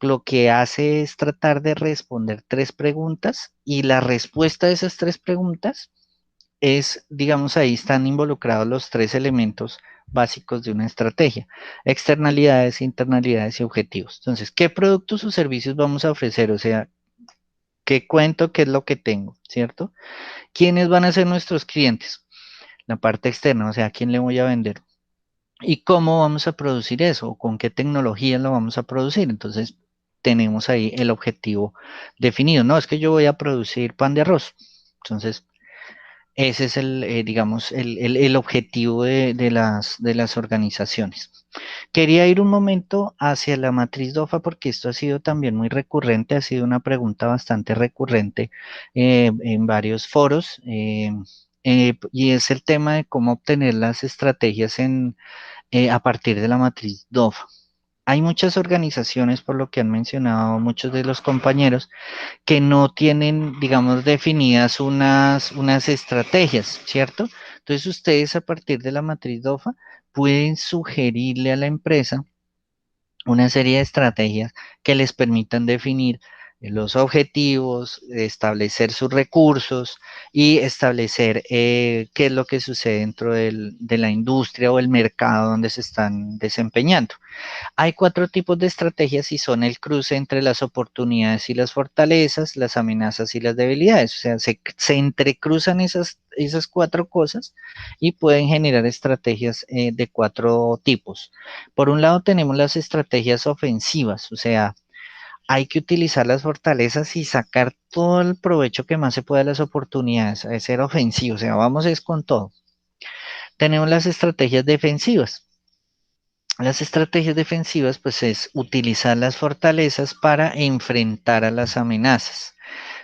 lo que hace es tratar de responder tres preguntas y la respuesta a esas tres preguntas es, digamos, ahí están involucrados los tres elementos básicos de una estrategia: externalidades, internalidades y objetivos. Entonces, ¿qué productos o servicios vamos a ofrecer? O sea, ¿qué cuento? ¿Qué es lo que tengo? ¿Cierto? ¿Quiénes van a ser nuestros clientes? La parte externa, o sea, ¿a quién le voy a vender? ¿Y cómo vamos a producir eso? ¿O con qué tecnología lo vamos a producir? Entonces, tenemos ahí el objetivo definido. No, es que yo voy a producir pan de arroz. Entonces, ese es digamos, el objetivo de las organizaciones. Quería ir un momento hacia la matriz DOFA porque esto ha sido también muy recurrente, ha sido una pregunta bastante recurrente en varios foros, y es el tema de cómo obtener las estrategias a partir de la matriz DOFA. hay muchas organizaciones, por lo que han mencionado muchos de los compañeros, que no tienen, digamos, definidas unas estrategias, ¿cierto? Entonces ustedes a partir de la matriz DOFA pueden sugerirle a la empresa una serie de estrategias que les permitan definir los objetivos, establecer sus recursos y establecer qué es lo que sucede dentro de la industria o el mercado donde se están desempeñando. Hay cuatro tipos de estrategias y son el cruce entre las oportunidades y las fortalezas, las amenazas y las debilidades. O sea, se entrecruzan esas cuatro cosas y pueden generar estrategias de cuatro tipos. Por un lado tenemos las estrategias ofensivas, o sea, hay que utilizar las fortalezas y sacar todo el provecho que más se pueda de las oportunidades, es ser ofensivo, o sea, vamos es con todo. Tenemos las estrategias defensivas. Las estrategias defensivas, pues es utilizar las fortalezas para enfrentar a las amenazas.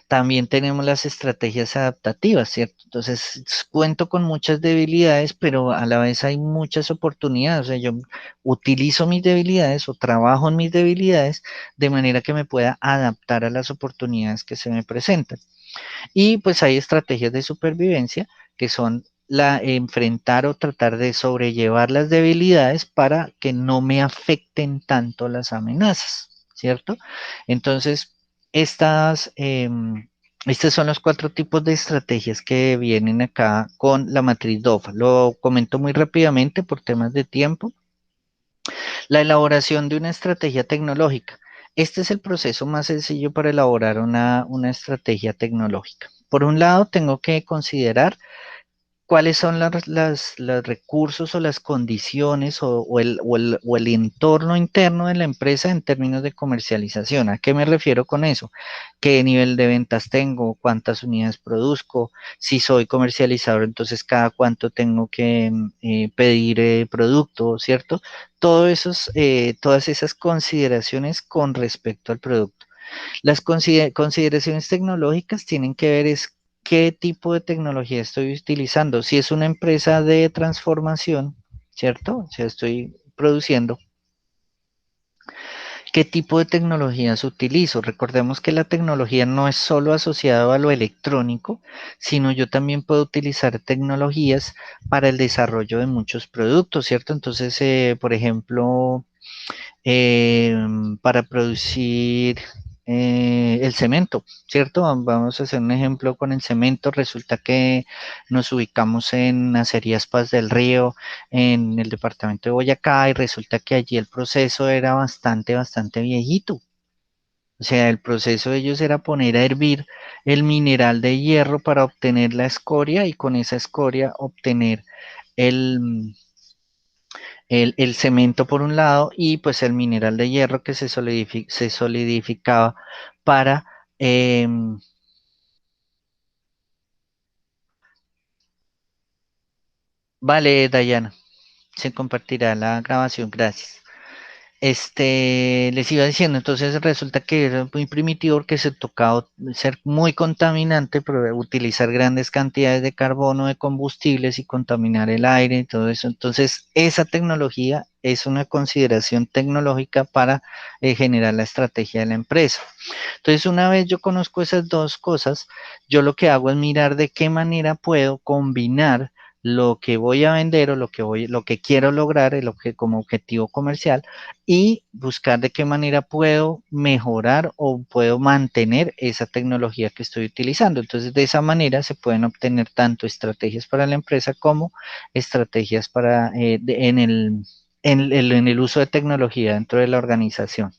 También tenemos las estrategias adaptativas, ¿cierto? Entonces, cuento con muchas debilidades, pero a la vez hay muchas oportunidades. O sea, yo utilizo mis debilidades o trabajo en mis debilidades de manera que me pueda adaptar a las oportunidades que se me presentan. Y pues hay estrategias de supervivencia que son la enfrentar o tratar de sobrellevar las debilidades para que no me afecten tanto las amenazas, ¿cierto? Entonces, estos son los cuatro tipos de estrategias que vienen acá con la matriz DOFA. Lo comento muy rápidamente por temas de tiempo. La elaboración de una estrategia tecnológica. Este es el proceso más sencillo para elaborar una estrategia tecnológica. Por un lado, tengo que considerar cuáles son los recursos o las condiciones o el entorno interno de la empresa en términos de comercialización. ¿A qué me refiero con eso? ¿Qué nivel de ventas tengo? ¿Cuántas unidades produzco? Si soy comercializador, entonces cada cuánto tengo que pedir producto, ¿cierto? Todas esas consideraciones con respecto al producto. Las consideraciones tecnológicas tienen que ver es qué tipo de tecnología estoy utilizando. Si es una empresa de transformación, ¿cierto? O sea, estoy produciendo. ¿Qué tipo de tecnologías utilizo? Recordemos que la tecnología no es solo asociada a lo electrónico, sino yo también puedo utilizar tecnologías para el desarrollo de muchos productos, ¿cierto? Entonces, por ejemplo, eh, para producir el cemento, ¿cierto? Vamos a hacer un ejemplo con el cemento. Resulta que nos ubicamos en Acerías Paz del Río, en el departamento de Boyacá, y resulta que allí el proceso era bastante viejito. O sea, el proceso de ellos era poner a hervir el mineral de hierro para obtener la escoria y con esa escoria obtener el, el cemento por un lado y pues el mineral de hierro que se solidificaba para... vale, Dayana, se compartirá la grabación, gracias. Les iba diciendo, entonces resulta que era muy primitivo porque se tocaba ser muy contaminante, pero utilizar grandes cantidades de carbono, de combustibles y contaminar el aire y todo eso. Entonces, esa tecnología es una consideración tecnológica para generar la estrategia de la empresa. Entonces, una vez yo conozco esas dos cosas, yo lo que hago es mirar de qué manera puedo combinar lo que voy a vender o lo que quiero lograr, como objetivo comercial y buscar de qué manera puedo mejorar o puedo mantener esa tecnología que estoy utilizando. Entonces, de esa manera se pueden obtener tanto estrategias para la empresa como estrategias en el uso de tecnología dentro de la organización.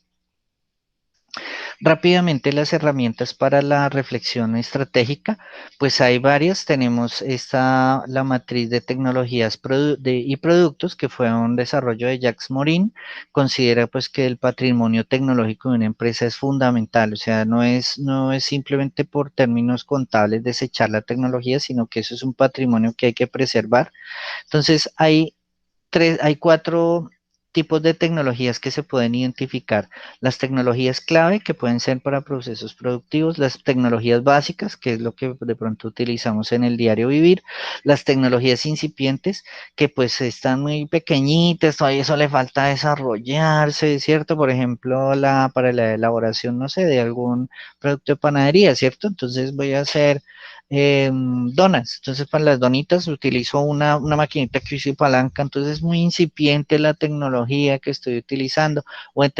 Rápidamente las herramientas para la reflexión estratégica, pues hay varias. Tenemos la matriz de tecnologías y productos que fue un desarrollo de Jacques Morin. Considera pues que el patrimonio tecnológico de una empresa es fundamental, o sea, no es simplemente por términos contables desechar la tecnología, sino que eso es un patrimonio que hay que preservar. Entonces hay cuatro tipos de tecnologías que se pueden identificar. Las tecnologías clave, que pueden ser para procesos productivos, las tecnologías básicas, que es lo que de pronto utilizamos en el diario vivir, las tecnologías incipientes, que pues están muy pequeñitas, todavía eso le falta desarrollarse, ¿cierto? Por ejemplo, para la elaboración, no sé, de algún producto de panadería, ¿cierto? Entonces voy a hacer donas. Entonces, para las donitas utilizo una maquinita que hice palanca, entonces es muy incipiente la tecnología que estoy utilizando, o en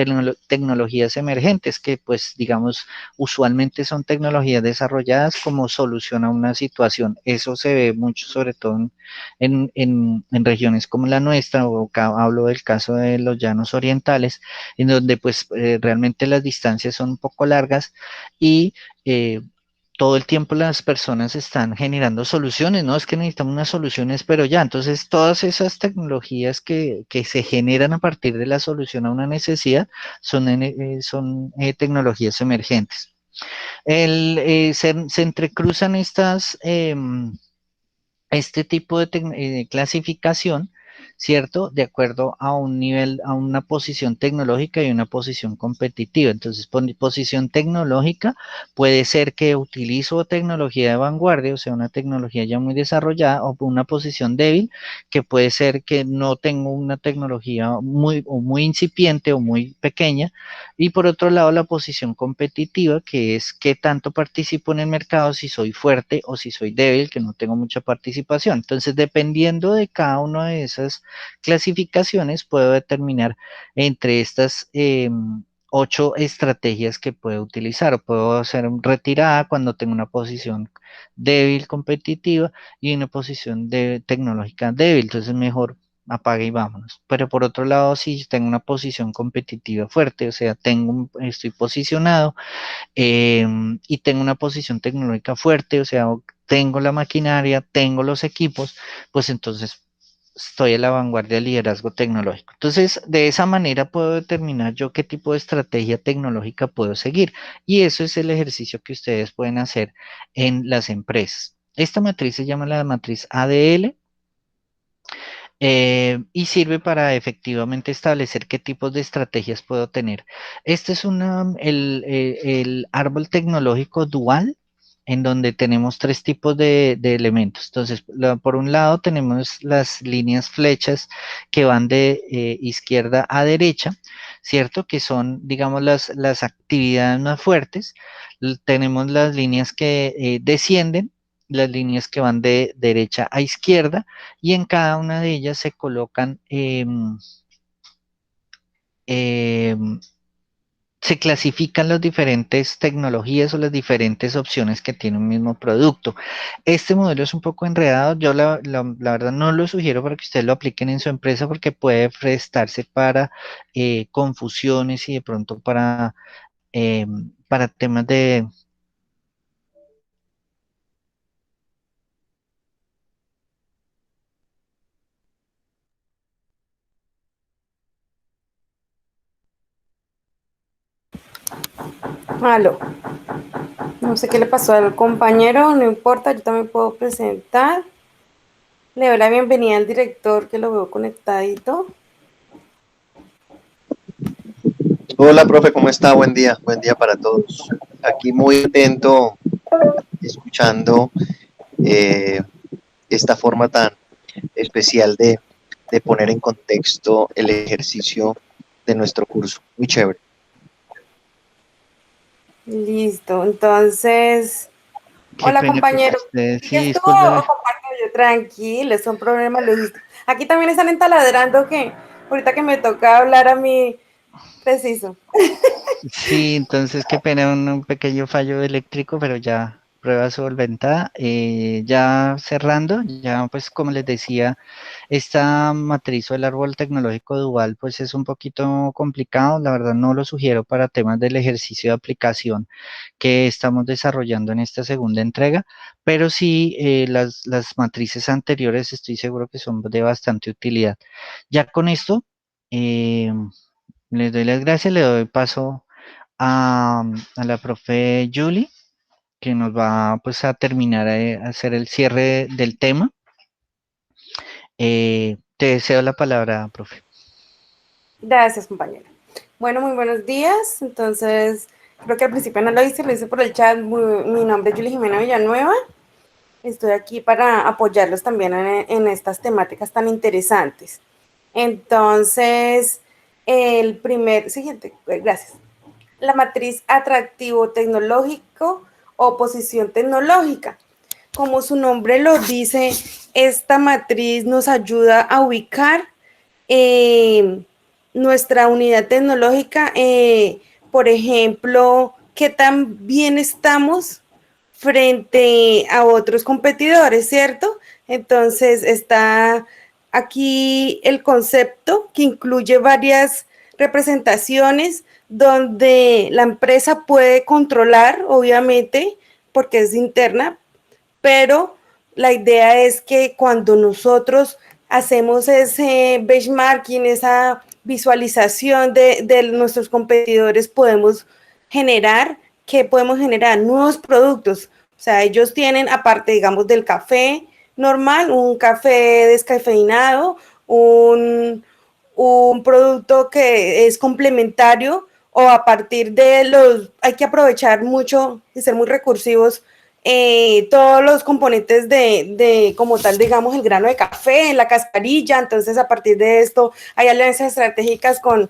tecnologías emergentes, que pues digamos, usualmente son tecnologías desarrolladas como solución a una situación. Eso se ve mucho, sobre todo en regiones como la nuestra, o hablo del caso de los llanos orientales, en donde pues realmente las distancias son un poco largas y todo el tiempo las personas están generando soluciones, ¿no? Es que necesitamos unas soluciones, pero ya, entonces todas esas tecnologías que se generan a partir de la solución a una necesidad son tecnologías emergentes. Se entrecruzan este tipo de clasificación, ¿cierto? De acuerdo a un nivel, a una posición tecnológica y una posición competitiva. Entonces, posición tecnológica puede ser que utilizo tecnología de vanguardia, o sea, una tecnología ya muy desarrollada, o una posición débil, que puede ser que no tengo una tecnología muy incipiente o muy pequeña. Y por otro lado, la posición competitiva, que es qué tanto participo en el mercado, si soy fuerte o si soy débil, que no tengo mucha participación. Entonces, dependiendo de cada una de esas clasificaciones, puedo determinar entre estas 8 estrategias que puedo utilizar. O puedo hacer retirada cuando tengo una posición débil competitiva y una posición tecnológica débil. Entonces, mejor apague y vámonos. Pero por otro lado, si tengo una posición competitiva fuerte, o sea, estoy posicionado y tengo una posición tecnológica fuerte, o sea, tengo la maquinaria, tengo los equipos, pues entonces estoy a la vanguardia del liderazgo tecnológico. Entonces, de esa manera puedo determinar yo qué tipo de estrategia tecnológica puedo seguir. Y eso es el ejercicio que ustedes pueden hacer en las empresas. Esta matriz se llama la matriz ADL, y sirve para efectivamente establecer qué tipos de estrategias puedo tener. Este es el árbol tecnológico dual, en donde tenemos 3 tipos de elementos. Entonces, por un lado tenemos las líneas flechas que van de izquierda a derecha, ¿cierto? Que son, digamos, las actividades más fuertes. Tenemos las líneas que descienden, las líneas que van de derecha a izquierda, y en cada una de ellas se colocan, em, se clasifican las diferentes tecnologías o las diferentes opciones que tiene un mismo producto. Este modelo es un poco enredado, yo la verdad no lo sugiero para que ustedes lo apliquen en su empresa, porque puede prestarse para confusiones y de pronto para temas de... Aló, no sé qué le pasó al compañero, no importa, yo también puedo presentar. Le doy la bienvenida al director que lo veo conectadito. Hola, profe, ¿cómo está? Buen día para todos. Aquí muy atento, escuchando eh, esta forma tan especial de poner en contexto el ejercicio de nuestro curso. Muy chévere. Listo, entonces, Qué hola pena con compañero. ustedes, ¿Sí que sí, estuvo disculpe. o comparto yo? Tranquilo, son problemas logísticos. Aquí también están entaladrando que ahorita que me toca hablar a mí, preciso. Sí, entonces qué pena, un pequeño fallo eléctrico, pero ya prueba solventada. Ya cerrando, ya pues como les decía, esta matriz o el árbol tecnológico dual pues es un poquito complicado, la verdad no lo sugiero para temas del ejercicio de aplicación que estamos desarrollando en esta segunda entrega, pero sí las matrices anteriores estoy seguro que son de bastante utilidad. Ya con esto, eh, les doy las gracias, le doy paso a la profe Julie, que nos va pues a terminar a hacer el cierre del tema. Te cedo la palabra, profe. Gracias, compañera. Bueno, muy buenos días. Entonces, creo que al principio no lo hice por el chat. Mi nombre es Julie Jimena Villanueva. Estoy aquí para apoyarlos también en estas temáticas tan interesantes. Entonces, siguiente, gracias. La matriz atractivo tecnológico o posición tecnológica. Como su nombre lo dice, esta matriz nos ayuda a ubicar eh, nuestra unidad tecnológica, por ejemplo, qué tan bien estamos frente a otros competidores, ¿cierto? Entonces está aquí el concepto que incluye varias representaciones donde la empresa puede controlar, obviamente, porque es interna, pero la idea es que cuando nosotros hacemos ese benchmarking, esa visualización de nuestros competidores, podemos generar nuevos productos. O sea, ellos tienen, aparte, digamos, del café normal, un café descafeinado, un producto que es complementario o a partir de hay que aprovechar mucho y ser muy recursivos todos los componentes como tal, digamos, el grano de café, la cascarilla. Entonces, a partir de esto, hay alianzas estratégicas con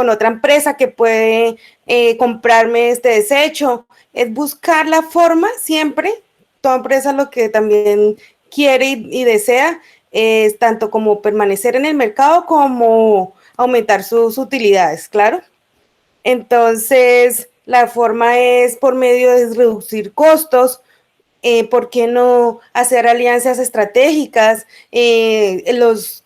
otra empresa que puede comprarme este desecho. Es buscar la forma siempre, toda empresa lo que también quiere y desea es tanto como permanecer en el mercado como aumentar sus utilidades, claro. Entonces, la forma es por medio de reducir costos, ¿por qué no hacer alianzas estratégicas? Los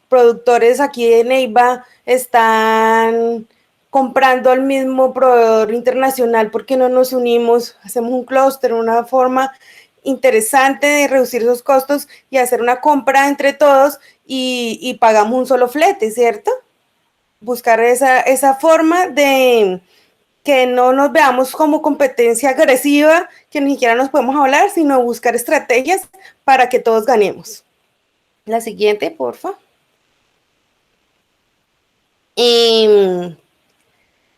productores aquí de Neiva están comprando al mismo proveedor internacional, ¿por qué no nos unimos? Hacemos un clúster, una forma interesante de reducir esos costos y hacer una compra entre todos y pagamos un solo flete, ¿cierto? Buscar esa forma de que no nos veamos como competencia agresiva, que ni siquiera nos podemos hablar, sino buscar estrategias para que todos ganemos. La siguiente, porfa.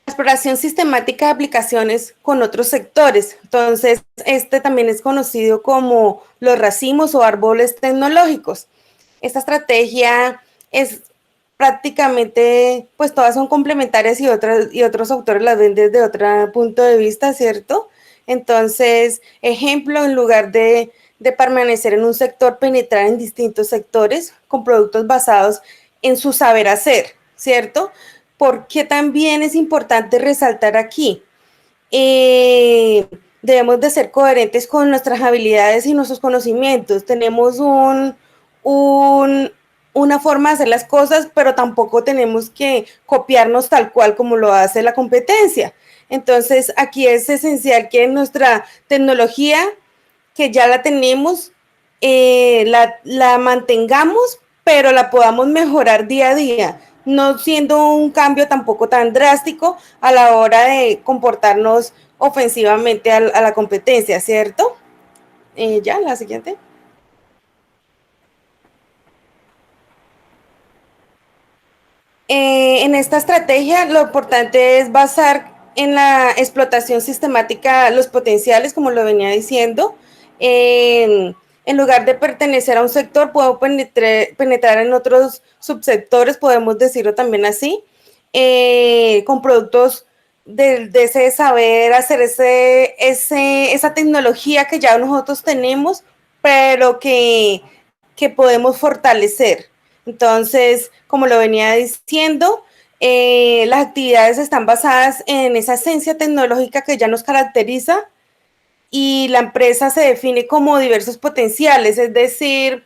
Exploración sistemática de aplicaciones con otros sectores. Entonces, este también es conocido como los racimos o árboles tecnológicos. Esta estrategia es prácticamente, pues todas son complementarias y otros autores las ven desde otro punto de vista, ¿cierto? Entonces, ejemplo, en lugar de permanecer en un sector, penetrar en distintos sectores con productos basados en su saber hacer, ¿cierto? Porque también es importante resaltar aquí, debemos de ser coherentes con nuestras habilidades y nuestros conocimientos. Tenemos una forma de hacer las cosas, pero tampoco tenemos que copiarnos tal cual como lo hace la competencia. Entonces, aquí es esencial que nuestra tecnología, que ya la tenemos, la mantengamos, pero la podamos mejorar día a día, no siendo un cambio tampoco tan drástico a la hora de comportarnos ofensivamente a la competencia, ¿cierto? Ya, la siguiente. En esta estrategia, lo importante es basar en la explotación sistemática los potenciales, como lo venía diciendo. En lugar de pertenecer a un sector, puedo penetrar en otros subsectores, podemos decirlo también así, con productos de ese saber hacer esa tecnología que ya nosotros tenemos, pero que podemos fortalecer. Entonces, como lo venía diciendo, las actividades están basadas en esa esencia tecnológica que ya nos caracteriza y la empresa se define como diversos potenciales, es decir,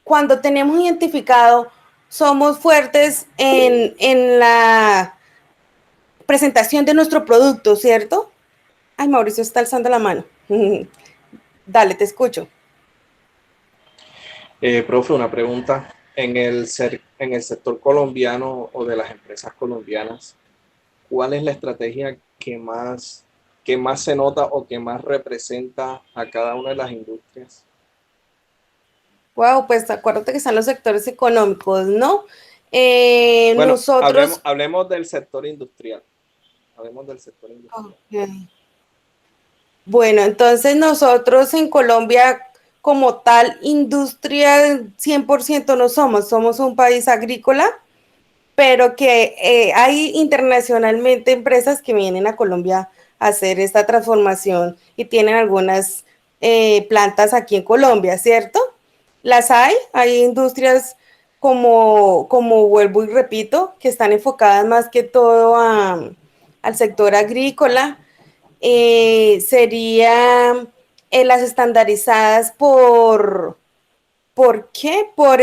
cuando tenemos identificado, somos fuertes en la presentación de nuestro producto, ¿cierto? Ay, Mauricio está alzando la mano. Dale, te escucho. Profe, una pregunta. En el sector colombiano o de las empresas colombianas, ¿cuál es la estrategia que más se nota o que más representa a cada una de las industrias? Wow, pues acuérdate que están los sectores económicos, ¿no? Bueno, Nosotros, hablemos del sector industrial. Hablemos del sector industrial. ok. Bueno, entonces nosotros en Colombia como tal industria 100% no somos, somos un país agrícola, pero que hay internacionalmente empresas que vienen a Colombia a hacer esta transformación y tienen algunas plantas aquí en Colombia, ¿cierto? Las hay industrias como vuelvo y repito, que están enfocadas más que todo al sector agrícola. Sería las estandarizadas ¿por qué? Por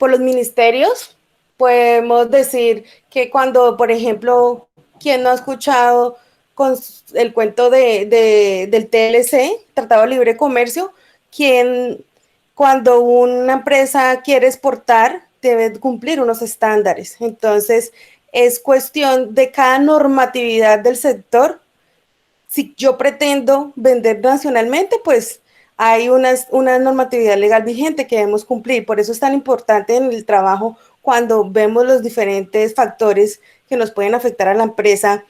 los ministerios. Podemos decir que cuando, por ejemplo, quien no ha escuchado con el cuento del TLC, Tratado de Libre Comercio, quien cuando una empresa quiere exportar debe cumplir unos estándares. Entonces, es cuestión de cada normatividad del sector. Si yo pretendo vender nacionalmente, pues hay una normatividad legal vigente que debemos cumplir. Por eso es tan importante en el trabajo cuando vemos los diferentes factores que nos pueden afectar a la empresa,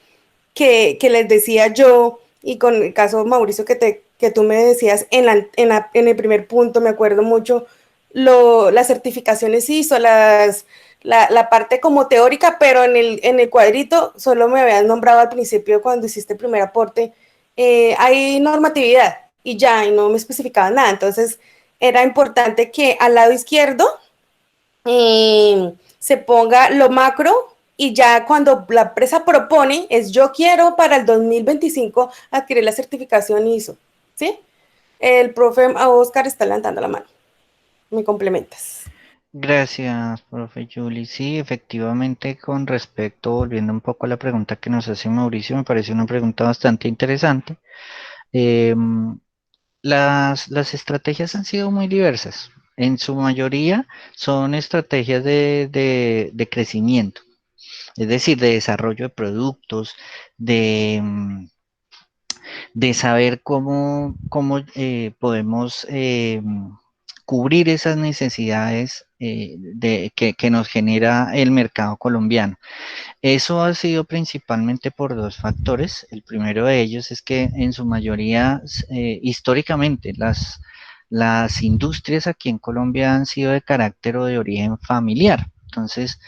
que les decía yo, y con el caso Mauricio que tú me decías en el primer punto, me acuerdo mucho, las certificaciones ISO, la parte como teórica, pero en el cuadrito solo me habías nombrado al principio cuando hiciste el primer aporte, hay normatividad y ya, y no me especificaba nada. Entonces, era importante que al lado izquierdo se ponga lo macro y ya cuando la empresa propone es yo quiero para el 2025 adquirir la certificación ISO, ¿sí? El profe Oscar está levantando la mano. Me complementas. Gracias, profe Julie. Sí, efectivamente, con respecto, volviendo un poco a la pregunta que nos hace Mauricio, me parece una pregunta bastante interesante. Em, las estrategias han sido muy diversas. En su mayoría son estrategias de crecimiento, es decir, de desarrollo de productos, de, de saber cómo podemos cubrir esas necesidades que nos genera el mercado colombiano. Eso ha sido principalmente por dos factores. El primero de ellos es que en su mayoría, históricamente, las industrias aquí en Colombia han sido de carácter o de origen familiar. Entonces,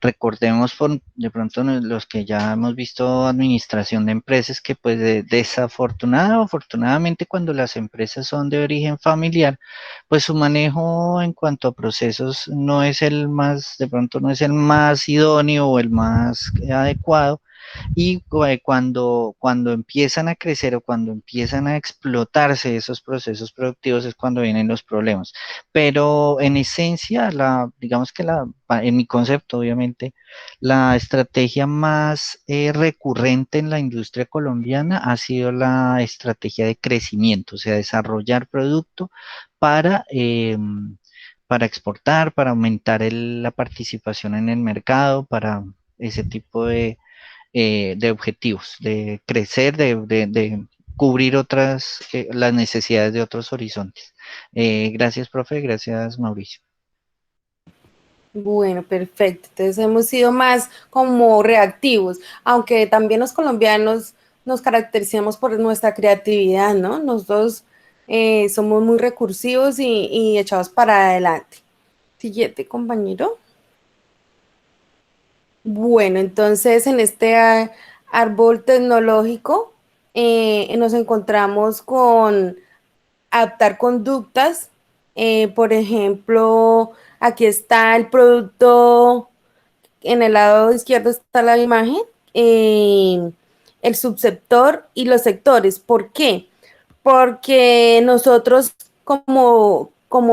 recordemos de pronto los que ya hemos visto administración de empresas que pues desafortunada o afortunadamente cuando las empresas son de origen familiar, pues su manejo en cuanto a procesos no es el más, de pronto no es el más idóneo o el más adecuado y cuando empiezan a crecer o cuando empiezan a explotarse esos procesos productivos es cuando vienen los problemas. Pero en esencia, digamos que en mi concepto, obviamente, la estrategia más recurrente en la industria colombiana ha sido la estrategia de crecimiento, o sea, desarrollar producto para... para exportar, para aumentar la participación en el mercado, para ese tipo de objetivos, de crecer, de cubrir las necesidades de otros horizontes. Gracias, profe, gracias, Mauricio. Bueno, perfecto. Entonces hemos sido más como reactivos, aunque también los colombianos nos caracterizamos por nuestra creatividad, ¿no? Nosotros somos muy recursivos y echados para adelante. Siguiente, compañero. Bueno, entonces en este árbol tecnológico nos encontramos con adaptar conductas. Por ejemplo, aquí está el producto, en el lado izquierdo está la imagen, eh, el subsector y los sectores. ¿Por qué? Porque nosotros como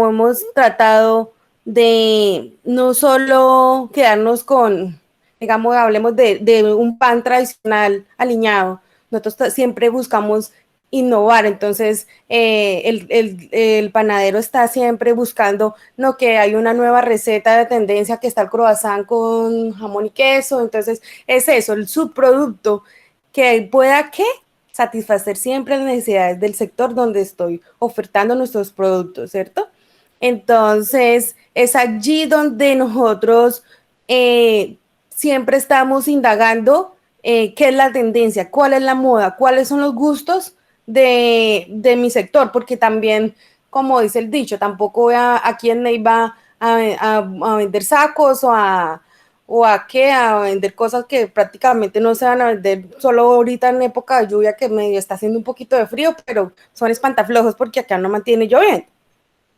hemos tratado de no solo quedarnos con, digamos, hablemos de un pan tradicional aliñado, nosotros siempre buscamos innovar. Entonces el panadero está siempre buscando, no, que hay una nueva receta de tendencia que está el croissant con jamón y queso. Entonces es eso, el subproducto que pueda que satisfacer siempre las necesidades del sector donde estoy ofertando nuestros productos, ¿cierto? Entonces, es allí donde nosotros siempre estamos indagando qué es la tendencia, cuál es la moda, cuáles son los gustos de mi sector, porque también, como dice el dicho, tampoco voy a quién va a vender sacos o a vender cosas que prácticamente no se van a vender solo ahorita en época de lluvia, que medio está haciendo un poquito de frío, pero son espantaflojos porque acá no mantiene lloviendo,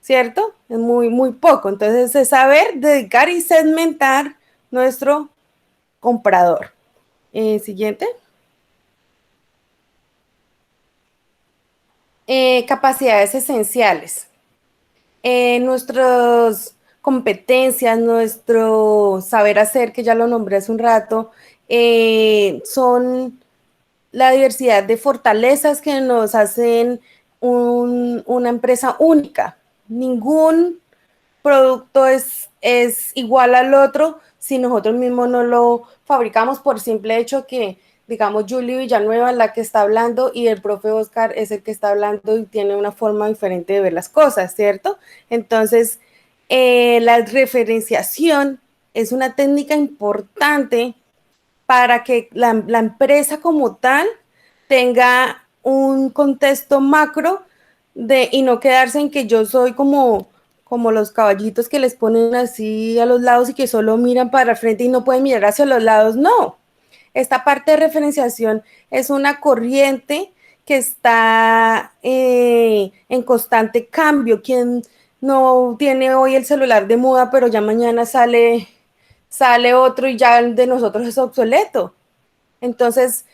¿cierto? Es muy, muy poco. Entonces, es saber dedicar y segmentar nuestro comprador. Siguiente. Capacidades esenciales. Nuestras competencias, nuestro saber hacer, que ya lo nombré hace un rato, son la diversidad de fortalezas que nos hacen una empresa única. Ningún producto es igual al otro si nosotros mismos no lo fabricamos, por simple hecho que, digamos, Julie Villanueva es la que está hablando y el profe Oscar es el que está hablando y tiene una forma diferente de ver las cosas, ¿cierto? Entonces, la referenciación es una técnica importante para que la empresa como tal tenga un contexto macro y no quedarse en que yo soy como los caballitos que les ponen así a los lados y que solo miran para el frente y no pueden mirar hacia los lados. No, esta parte de referenciación es una corriente que está en constante cambio. Quien no tiene hoy el celular de moda, pero ya mañana sale otro y ya el de nosotros es obsoleto. Entonces,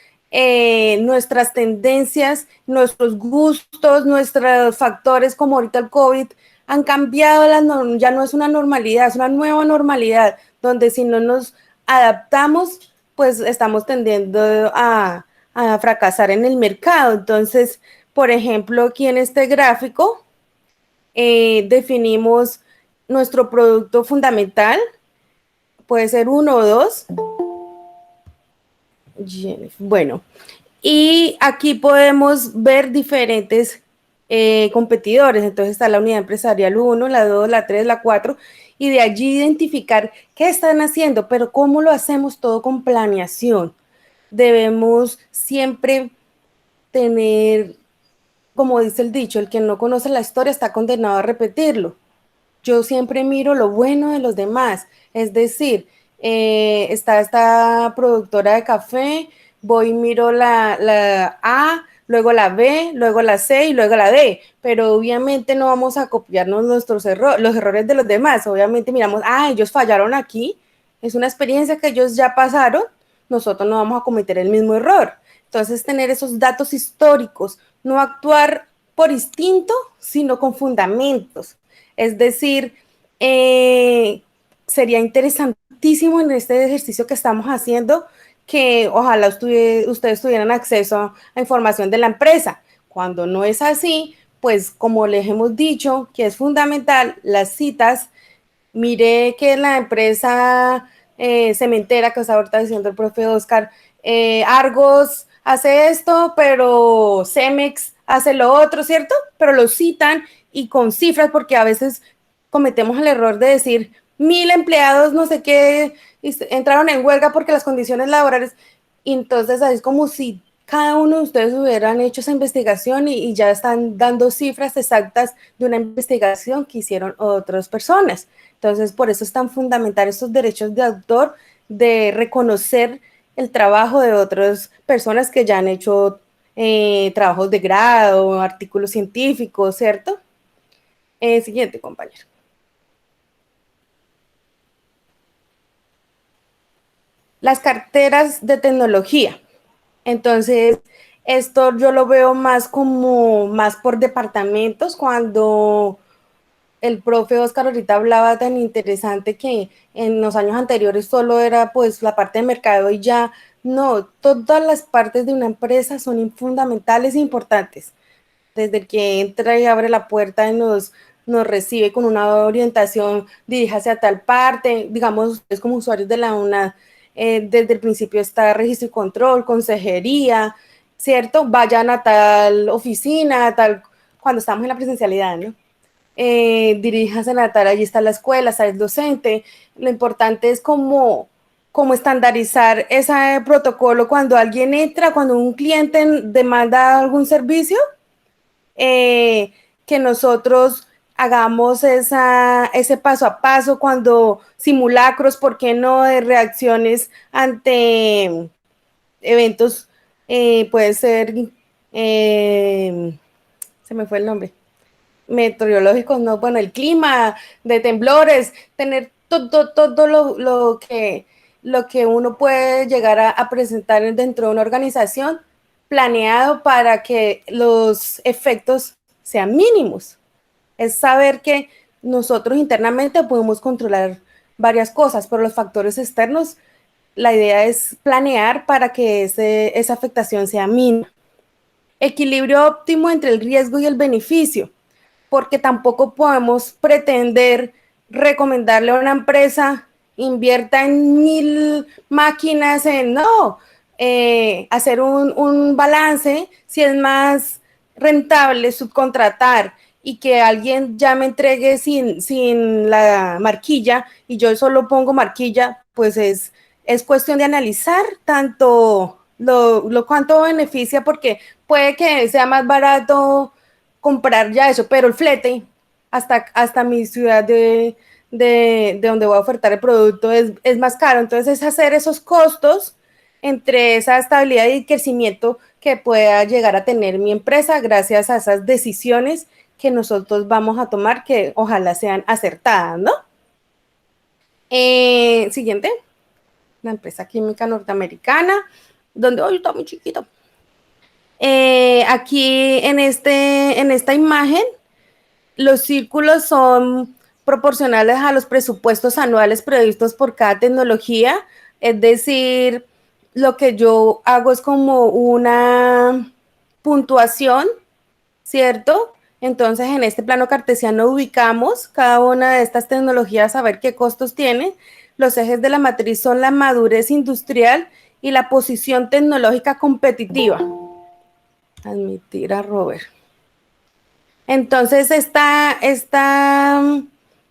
nuestras tendencias, nuestros gustos, nuestros factores, como ahorita el COVID, han cambiado, ya no es una normalidad, es una nueva normalidad, donde si no nos adaptamos, pues estamos tendiendo a fracasar en el mercado. Entonces, por ejemplo, aquí en este gráfico, definimos nuestro producto fundamental, puede ser uno o dos. Bueno, y aquí podemos ver diferentes competidores. Entonces está la unidad empresarial 1, la 2, la 3, la 4, y de allí identificar qué están haciendo, pero cómo lo hacemos todo con planeación. Debemos siempre tener, como dice el dicho, el que no conoce la historia está condenado a repetirlo. Yo siempre miro lo bueno de los demás, es decir, está esta productora de café, voy y miro la A, luego la B, luego la C y luego la D, pero obviamente no vamos a copiarnos los errores de los demás, obviamente miramos, ellos fallaron aquí, es una experiencia que ellos ya pasaron, nosotros no vamos a cometer el mismo error. Entonces, tener esos datos históricos, no actuar por instinto, sino con fundamentos. Es decir, sería interesantísimo en este ejercicio que estamos haciendo que ojalá ustedes tuvieran acceso a información de la empresa. Cuando no es así, pues como les hemos dicho, que es fundamental las citas. Mire que la empresa cementera que está ahorita diciendo el profe Oscar, Argos hace esto, pero Cemex hace lo otro, ¿cierto? Pero lo citan y con cifras, porque a veces cometemos el error de decir 1000 empleados, no sé qué, entraron en huelga porque las condiciones laborales, y entonces es como si cada uno de ustedes hubieran hecho esa investigación y ya están dando cifras exactas de una investigación que hicieron otras personas. Entonces, por eso es tan fundamental estos derechos de autor, de reconocer el trabajo de otras personas que ya han hecho trabajos de grado, artículos científicos, ¿cierto? Siguiente, compañero. Las carteras de tecnología. Entonces, esto yo lo veo más como más por departamentos. Cuando el profe Oscar ahorita hablaba tan interesante que en los años anteriores solo era pues la parte de mercado y ya no, todas las partes de una empresa son fundamentales e importantes. Desde el que entra y abre la puerta y nos recibe con una orientación, diríjase a tal parte, digamos, ustedes como usuarios de la UNAD, desde el principio está registro y control, consejería, ¿cierto? Vayan a tal oficina, tal, cuando estamos en la presencialidad, ¿no? diríjase a tal, allí está la escuela, está el docente. Lo importante es como estandarizar ese protocolo cuando alguien entra, cuando un cliente demanda algún servicio, que nosotros hagamos ese paso a paso, cuando simulacros, ¿por qué no?, de reacciones ante eventos, puede ser, se me fue el nombre, meteorológicos, no, bueno, el clima, de temblores, tener todo lo que uno puede llegar a presentar dentro de una organización planeado para que los efectos sean mínimos. Es saber que nosotros internamente podemos controlar varias cosas, pero los factores externos, la idea es planear para que esa afectación sea mínima. Equilibrio óptimo entre el riesgo y el beneficio, porque tampoco podemos pretender recomendarle a una empresa invierta en 1000 máquinas, hacer un balance, si es más rentable subcontratar y que alguien ya me entregue sin la marquilla y yo solo pongo marquilla, pues es cuestión de analizar tanto lo cuánto beneficia, porque puede que sea más barato comprar ya eso, pero el flete hasta mi ciudad de donde voy a ofertar el producto es más caro. Entonces es hacer esos costos entre esa estabilidad y crecimiento que pueda llegar a tener mi empresa gracias a esas decisiones que nosotros vamos a tomar, que ojalá sean acertadas, ¿no? Siguiente, la empresa química norteamericana, donde hoy está muy chiquito. Aquí en esta imagen, los círculos son proporcionales a los presupuestos anuales previstos por cada tecnología, es decir, lo que yo hago es como una puntuación, ¿cierto? Entonces, en este plano cartesiano ubicamos cada una de estas tecnologías a ver qué costos tiene. Los ejes de la matriz son la madurez industrial y la posición tecnológica competitiva. Admitir a Robert. Entonces, esta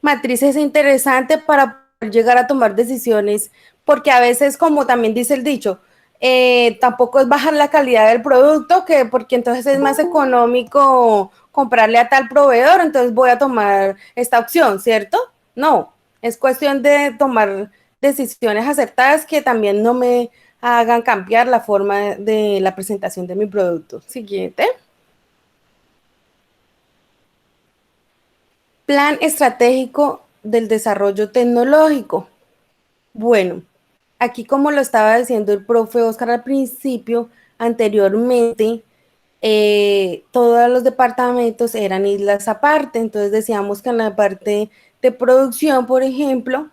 matriz es interesante para poder llegar a tomar decisiones, porque a veces, como también dice el dicho, tampoco es bajar la calidad del producto, porque entonces es más económico comprarle a tal proveedor, entonces voy a tomar esta opción, ¿cierto? No, es cuestión de tomar decisiones acertadas que también no me hagan cambiar la forma de la presentación de mi producto. Siguiente. Plan estratégico del desarrollo tecnológico. Bueno, aquí como lo estaba diciendo el profe Oscar al principio, anteriormente, todos los departamentos eran islas aparte, entonces decíamos que en la parte de producción, por ejemplo,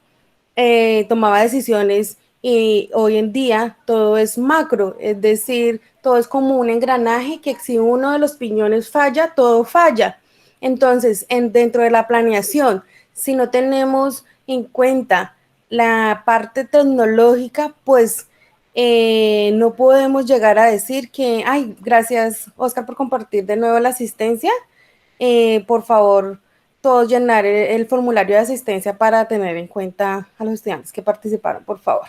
tomaba decisiones, y hoy en día todo es macro, es decir, todo es como un engranaje que si uno de los piñones falla, todo falla. Entonces, dentro de la planeación, si no tenemos en cuenta la parte tecnológica, pues no podemos llegar a decir que, ay, gracias Oscar por compartir de nuevo la asistencia. Por favor, todos llenar el formulario de asistencia para tener en cuenta a los estudiantes que participaron, por favor.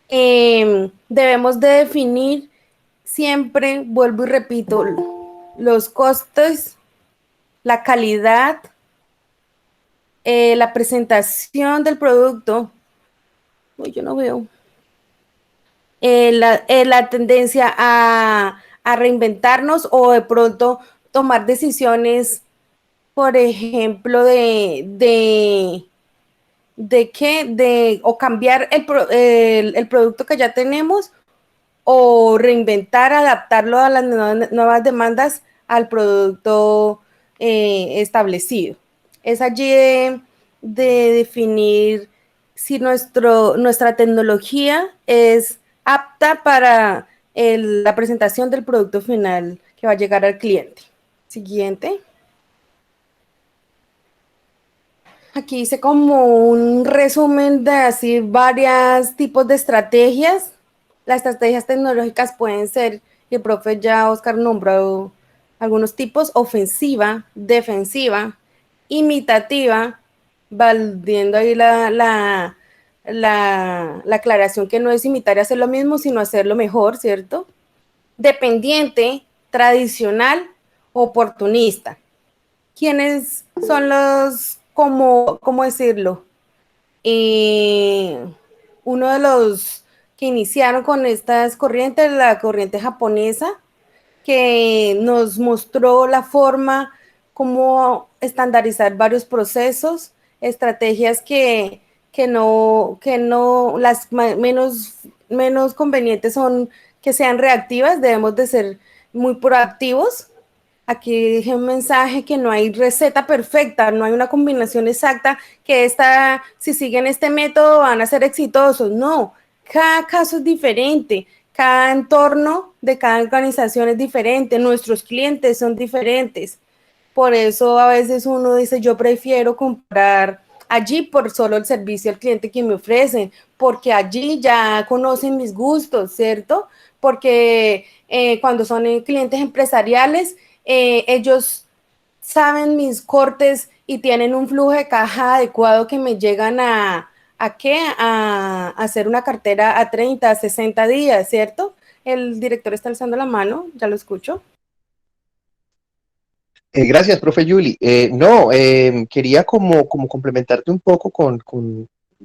Debemos de definir siempre, vuelvo y repito, los costes, la calidad, la presentación del producto. Uy, yo no veo. La tendencia a reinventarnos o de pronto tomar decisiones, por ejemplo, o cambiar el producto que ya tenemos, o reinventar, adaptarlo a las nuevas demandas al producto establecido. Es allí de definir si nuestra tecnología es apta para la presentación del producto final que va a llegar al cliente. Siguiente. Aquí hice como un resumen de así varios tipos de estrategias. Las estrategias tecnológicas pueden ser, y el profe ya Oscar nombró algunos tipos: ofensiva, defensiva, imitativa, valiendo ahí la aclaración que no es imitar y hacer lo mismo, sino hacerlo mejor, ¿cierto? Dependiente, tradicional, oportunista. ¿Quiénes son los, cómo decirlo? Uno de los que iniciaron con estas corrientes, la corriente japonesa, que nos mostró la forma, cómo estandarizar varios procesos, estrategias que no las menos convenientes son que sean reactivas, debemos de ser muy proactivos. Aquí dije un mensaje que no hay receta perfecta, no hay una combinación exacta, que si siguen este método van a ser exitosos. No, cada caso es diferente, cada entorno de cada organización es diferente, nuestros clientes son diferentes. Por eso a veces uno dice, yo prefiero comprar allí por solo el servicio al cliente que me ofrecen, porque allí ya conocen mis gustos, ¿cierto? Porque cuando son clientes empresariales, ellos saben mis cortes y tienen un flujo de caja adecuado que me llegan a hacer una cartera a 30, a 60 días, ¿cierto? El director está alzando la mano, ya lo escucho. Gracias, profe Yuli. No, quería como complementarte un poco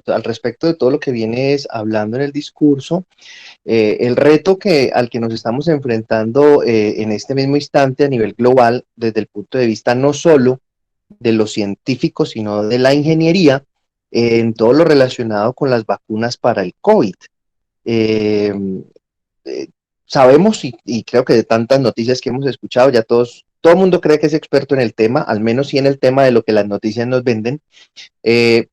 al respecto de todo lo que vienes hablando en el discurso. El reto al que nos estamos enfrentando en este mismo instante a nivel global, desde el punto de vista no solo de los científicos, sino de la ingeniería, en todo lo relacionado con las vacunas para el COVID. Eh, Sabemos, y creo que de tantas noticias que hemos escuchado, ya todo el mundo cree que es experto en el tema, al menos sí en el tema de lo que las noticias nos venden,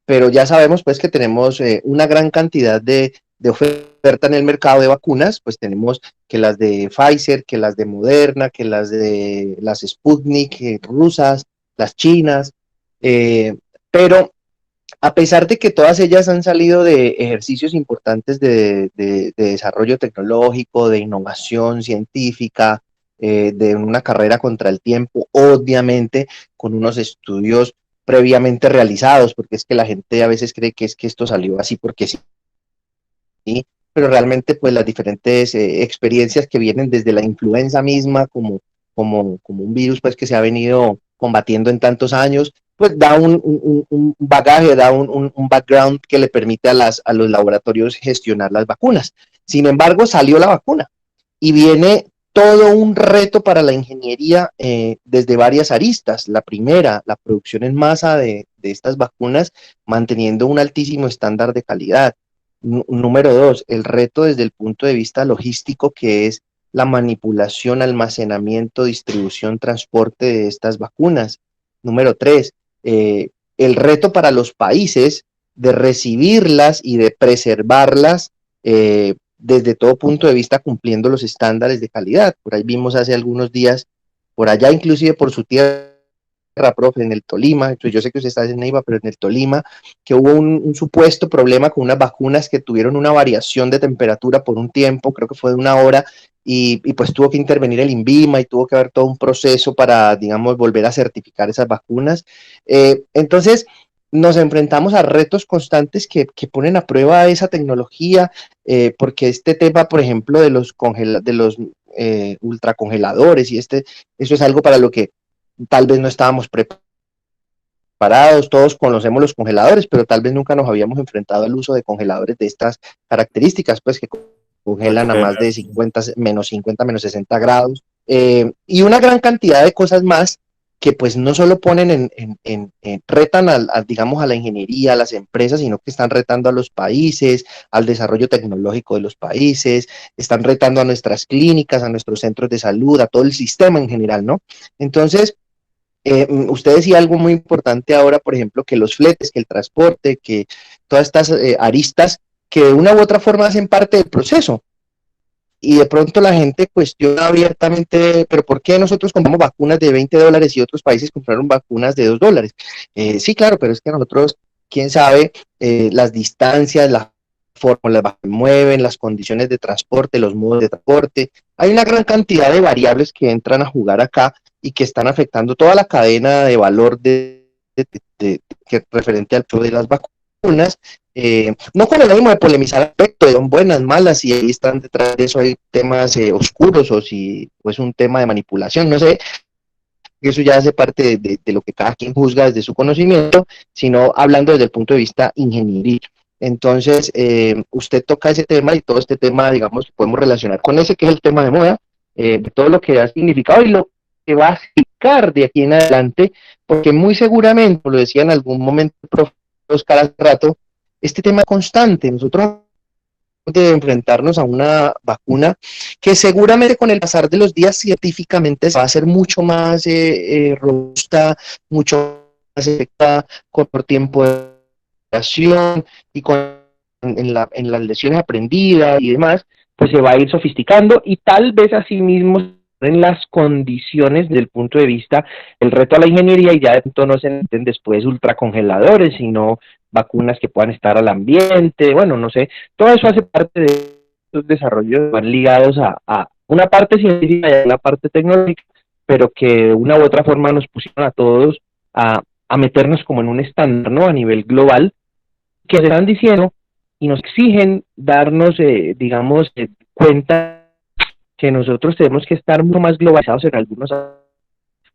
pero ya sabemos pues que tenemos una gran cantidad de oferta en el mercado de vacunas, pues tenemos que las de Pfizer, que las de Moderna, que las Sputnik rusas, las chinas, pero a pesar de que todas ellas han salido de ejercicios importantes de desarrollo tecnológico, de innovación científica, de una carrera contra el tiempo, obviamente con unos estudios previamente realizados, porque es que la gente a veces cree que es que esto salió así porque sí, pero realmente pues las diferentes experiencias que vienen desde la influenza misma como un virus pues que se ha venido combatiendo en tantos años, pues da un bagaje, da un background que le permite a los laboratorios gestionar las vacunas. Sin embargo, salió la vacuna y viene todo un reto para la ingeniería desde varias aristas. La primera, la producción en masa de estas vacunas, manteniendo un altísimo estándar de calidad. Número dos, el reto desde el punto de vista logístico, que es la manipulación, almacenamiento, distribución, transporte de estas vacunas. Número tres, el reto para los países de recibirlas y de preservarlas desde todo punto de vista cumpliendo los estándares de calidad. Por ahí vimos hace algunos días, por allá inclusive por su tierra, profe, en el Tolima, pues yo sé que usted está en Neiva, pero en el Tolima, que hubo un supuesto problema con unas vacunas que tuvieron una variación de temperatura por un tiempo, creo que fue de una hora, y pues tuvo que intervenir el INVIMA y tuvo que haber todo un proceso para, digamos, volver a certificar esas vacunas. Entonces, nos enfrentamos a retos constantes que ponen a prueba esa tecnología, porque este tema, por ejemplo, de los ultracongeladores eso es algo para lo que tal vez no estábamos preparados, todos conocemos los congeladores, pero tal vez nunca nos habíamos enfrentado al uso de congeladores de estas características, pues que congelan a más de 50, menos 60 grados, y una gran cantidad de cosas más que pues no solo ponen retan digamos a la ingeniería, a las empresas, sino que están retando a los países, al desarrollo tecnológico de los países, están retando a nuestras clínicas, a nuestros centros de salud, a todo el sistema en general, ¿no? Entonces, usted decía algo muy importante ahora, por ejemplo, que los fletes, que el transporte, que todas estas aristas que de una u otra forma hacen parte del proceso. Y de pronto la gente cuestiona abiertamente, pero ¿por qué nosotros compramos vacunas de $20 y otros países compraron vacunas de $2? Sí, claro, pero es que nosotros, quién sabe, las distancias, la forma, las mueven, las condiciones de transporte, los modos de transporte. Hay una gran cantidad de variables que entran a jugar acá y que están afectando toda la cadena de valor que referente al uso de las vacunas. No con el ánimo de polemizar al respecto, son buenas, malas, y ahí están detrás de eso hay temas oscuros o si es un tema de manipulación, no sé, eso ya hace parte de lo que cada quien juzga desde su conocimiento, sino hablando desde el punto de vista ingenieril. Entonces, usted toca ese tema y todo este tema, digamos, podemos relacionar con ese que es el tema de moda, de todo lo que ha significado y lo que va a significar de aquí en adelante, porque muy seguramente, como lo decía en algún momento el profesor Oscar hace rato, este tema es constante. Nosotros de enfrentarnos a una vacuna que seguramente con el pasar de los días científicamente va a ser mucho más robusta, mucho más efectiva, con por tiempo de duración y en las lesiones aprendidas y demás, pues se va a ir sofisticando y tal vez así mismo en las condiciones desde el punto de vista el reto a la ingeniería y ya de pronto no se necesiten después ultracongeladores, sino vacunas que puedan estar al ambiente, bueno, no sé, todo eso hace parte de los desarrollos más ligados a una parte científica y a una parte tecnológica, pero que de una u otra forma nos pusieron a todos a meternos como en un estándar, ¿no? A nivel global, que se están diciendo y nos exigen darnos, digamos, cuenta que nosotros tenemos que estar mucho más globalizados en algunos,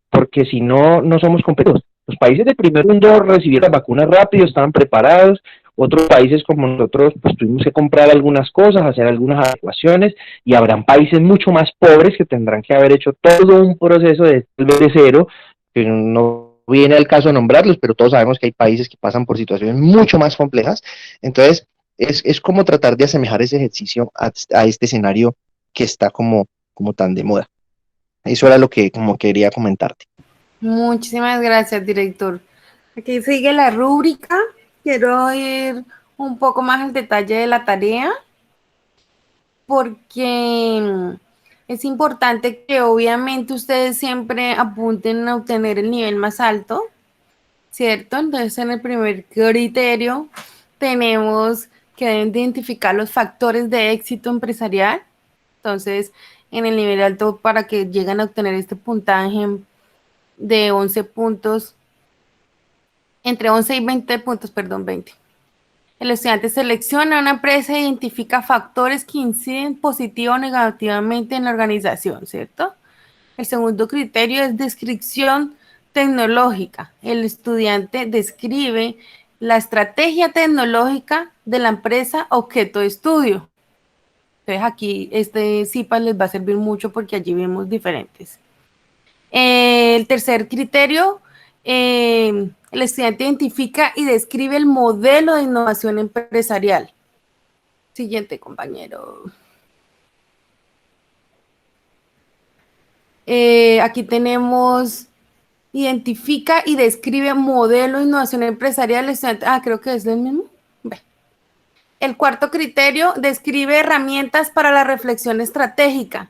porque si no, no somos competitivos. Los países del primer mundo recibieron las vacunas rápido, estaban preparados. Otros países como nosotros, pues tuvimos que comprar algunas cosas, hacer algunas adecuaciones, y habrán países mucho más pobres que tendrán que haber hecho todo un proceso de cero, que no viene al caso nombrarlos, pero todos sabemos que hay países que pasan por situaciones mucho más complejas. Entonces, es como tratar de asemejar ese ejercicio a este escenario que está como tan de moda. Eso era lo que como quería comentarte. Muchísimas gracias, director. Aquí sigue la rúbrica. Quiero ir un poco más al detalle de la tarea, porque es importante que obviamente ustedes siempre apunten a obtener el nivel más alto, ¿cierto? Entonces, en el primer criterio tenemos que deben identificar los factores de éxito empresarial. Entonces, en el nivel alto, para que lleguen a obtener este puntaje de 11 puntos, entre 11 y 20 puntos, perdón, 20. El estudiante selecciona una empresa e identifica factores que inciden positiva o negativamente en la organización, ¿cierto? El segundo criterio es descripción tecnológica. El estudiante describe la estrategia tecnológica de la empresa objeto de estudio. Entonces aquí este CIPA les va a servir mucho porque allí vemos diferentes. El tercer criterio, el estudiante identifica y describe el modelo de innovación empresarial. Siguiente, compañero. Aquí tenemos, identifica y describe modelo de innovación empresarial. Creo que es el mismo. El cuarto criterio, describe herramientas para la reflexión estratégica.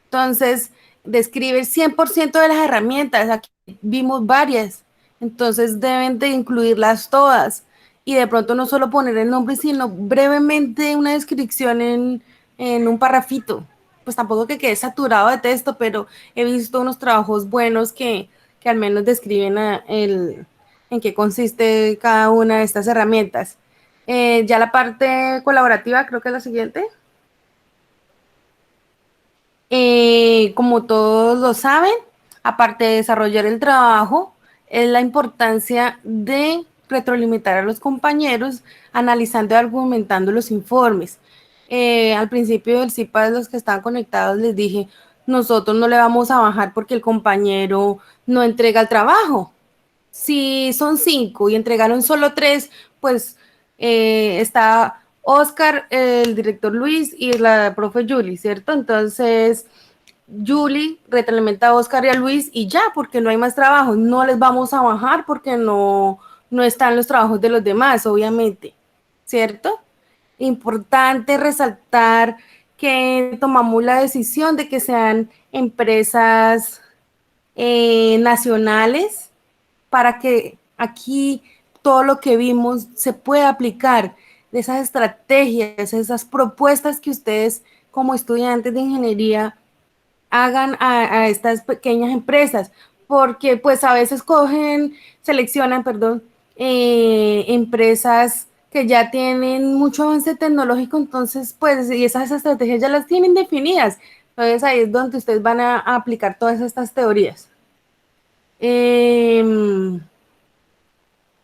Entonces, describe el 100% de las herramientas. Aquí vimos varias. Entonces, deben de incluirlas todas. Y de pronto no solo poner el nombre, sino brevemente una descripción en un parrafito. Pues tampoco que quede saturado de texto, pero he visto unos trabajos buenos que al menos describen en qué consiste cada una de estas herramientas. Ya la parte colaborativa, creo que es la siguiente. Como todos lo saben, aparte de desarrollar el trabajo, es la importancia de retroalimentar a los compañeros, analizando y argumentando los informes. Al principio del CIPA, los que estaban conectados, les dije, nosotros no le vamos a bajar porque el compañero no entrega el trabajo. Si son 5 y entregaron solo 3, pues está Oscar, el director Luis y la profe Julie, ¿cierto? Entonces, Julie retroalimenta a Oscar y a Luis y ya, porque no hay más trabajo. No les vamos a bajar porque no están los trabajos de los demás, obviamente, ¿cierto? Importante resaltar que tomamos la decisión de que sean empresas nacionales, para que aquí todo lo que vimos se pueda aplicar, de esas estrategias, esas propuestas que ustedes como estudiantes de ingeniería hagan a estas pequeñas empresas, porque pues a veces seleccionan, perdón, empresas que ya tienen mucho avance tecnológico, entonces pues y esas estrategias ya las tienen definidas. Entonces ahí es donde ustedes van a aplicar todas estas teorías.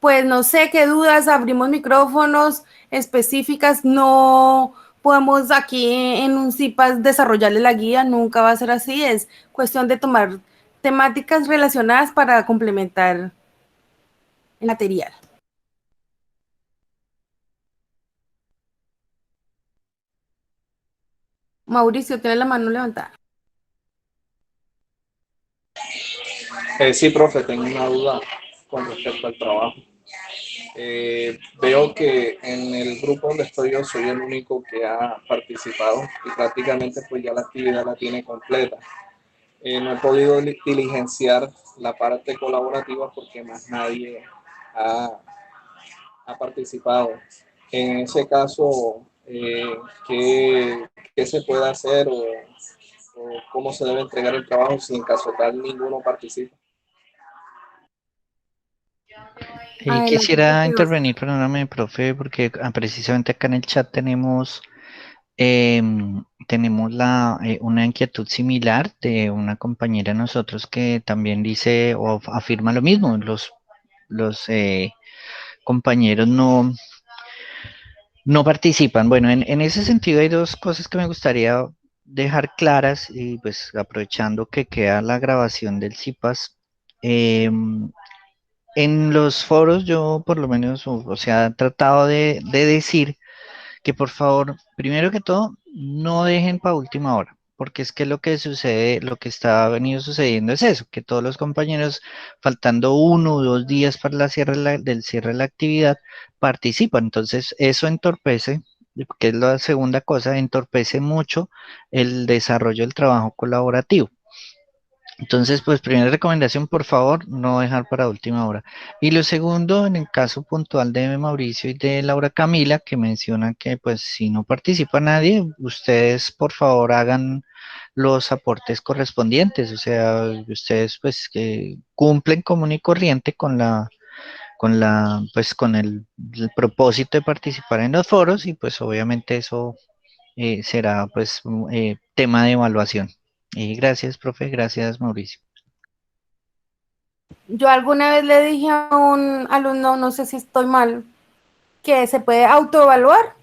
Pues no sé qué dudas, abrimos micrófonos específicas, no podemos aquí en un CIPAS desarrollarle la guía, nunca va a ser así, es cuestión de tomar temáticas relacionadas para complementar el material. Mauricio, tiene la mano levantada. Sí, profe, tengo una duda con respecto al trabajo. Veo que en el grupo donde estoy yo soy el único que ha participado y prácticamente pues ya la actividad la tiene completa. No he podido diligenciar la parte colaborativa porque más nadie ha, ha participado. En ese caso, ¿qué se puede hacer o cómo se debe entregar el trabajo si en caso tal ninguno participa? Adelante, Quisiera profe Oscar. intervenir, perdóname, profe, porque precisamente acá en el chat tenemos una inquietud similar de una compañera de nosotros que también dice o afirma lo mismo. Los compañeros no participan. Bueno, en ese sentido hay dos cosas que me gustaría dejar claras y pues aprovechando que queda la grabación del CIPAS. En los foros yo por lo menos, o sea, he tratado de decir que por favor, primero que todo, no dejen para última hora, porque es que lo que sucede, lo que está venido sucediendo es eso, que todos los compañeros, faltando 1 o 2 días para del cierre de la actividad, participan. Entonces, eso entorpece, que es la segunda cosa, entorpece mucho el desarrollo del trabajo colaborativo. Entonces, pues primera recomendación, por favor, no dejar para última hora. Y lo segundo, en el caso puntual de Mauricio y de Laura Camila, que mencionan que pues si no participa nadie, ustedes por favor hagan los aportes correspondientes, o sea, ustedes pues que cumplen común y corriente pues con el propósito de participar en los foros y pues obviamente eso será pues tema de evaluación. Y gracias, profe, gracias, Mauricio. Yo alguna vez le dije a un alumno, no sé si estoy mal, que se puede autoevaluar.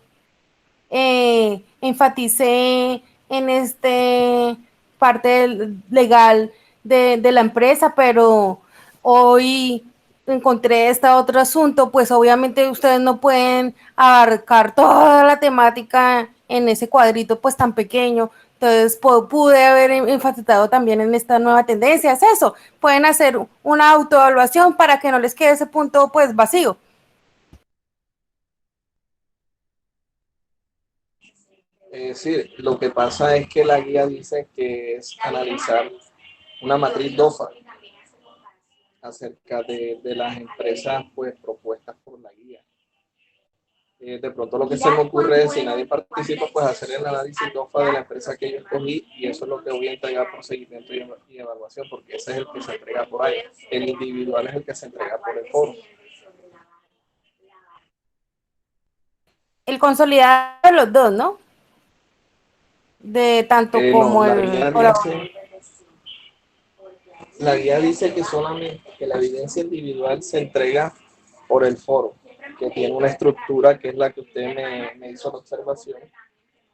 Enfaticé en este parte legal de la empresa, pero hoy encontré este otro asunto, pues obviamente ustedes no pueden abarcar toda la temática en ese cuadrito pues tan pequeño. Entonces pude haber enfatizado también en esta nueva tendencia, es eso, pueden hacer una autoevaluación para que no les quede ese punto pues vacío. Sí, lo que pasa es que la guía dice que es analizar una matriz DOFA acerca de las empresas pues propuestas por la guía. De pronto lo que se me ocurre es, si nadie participa, pues hacer el análisis DOFA de la empresa que yo escogí y eso es lo que voy a entregar por seguimiento y evaluación, porque ese es el que se entrega por ahí. El individual es el que se entrega por el foro. El consolidado de los dos, ¿no? De tanto No, como el colaborador. la guía dice que solamente que la evidencia individual se entrega por el foro, que tiene una estructura que es la que usted me hizo la observación,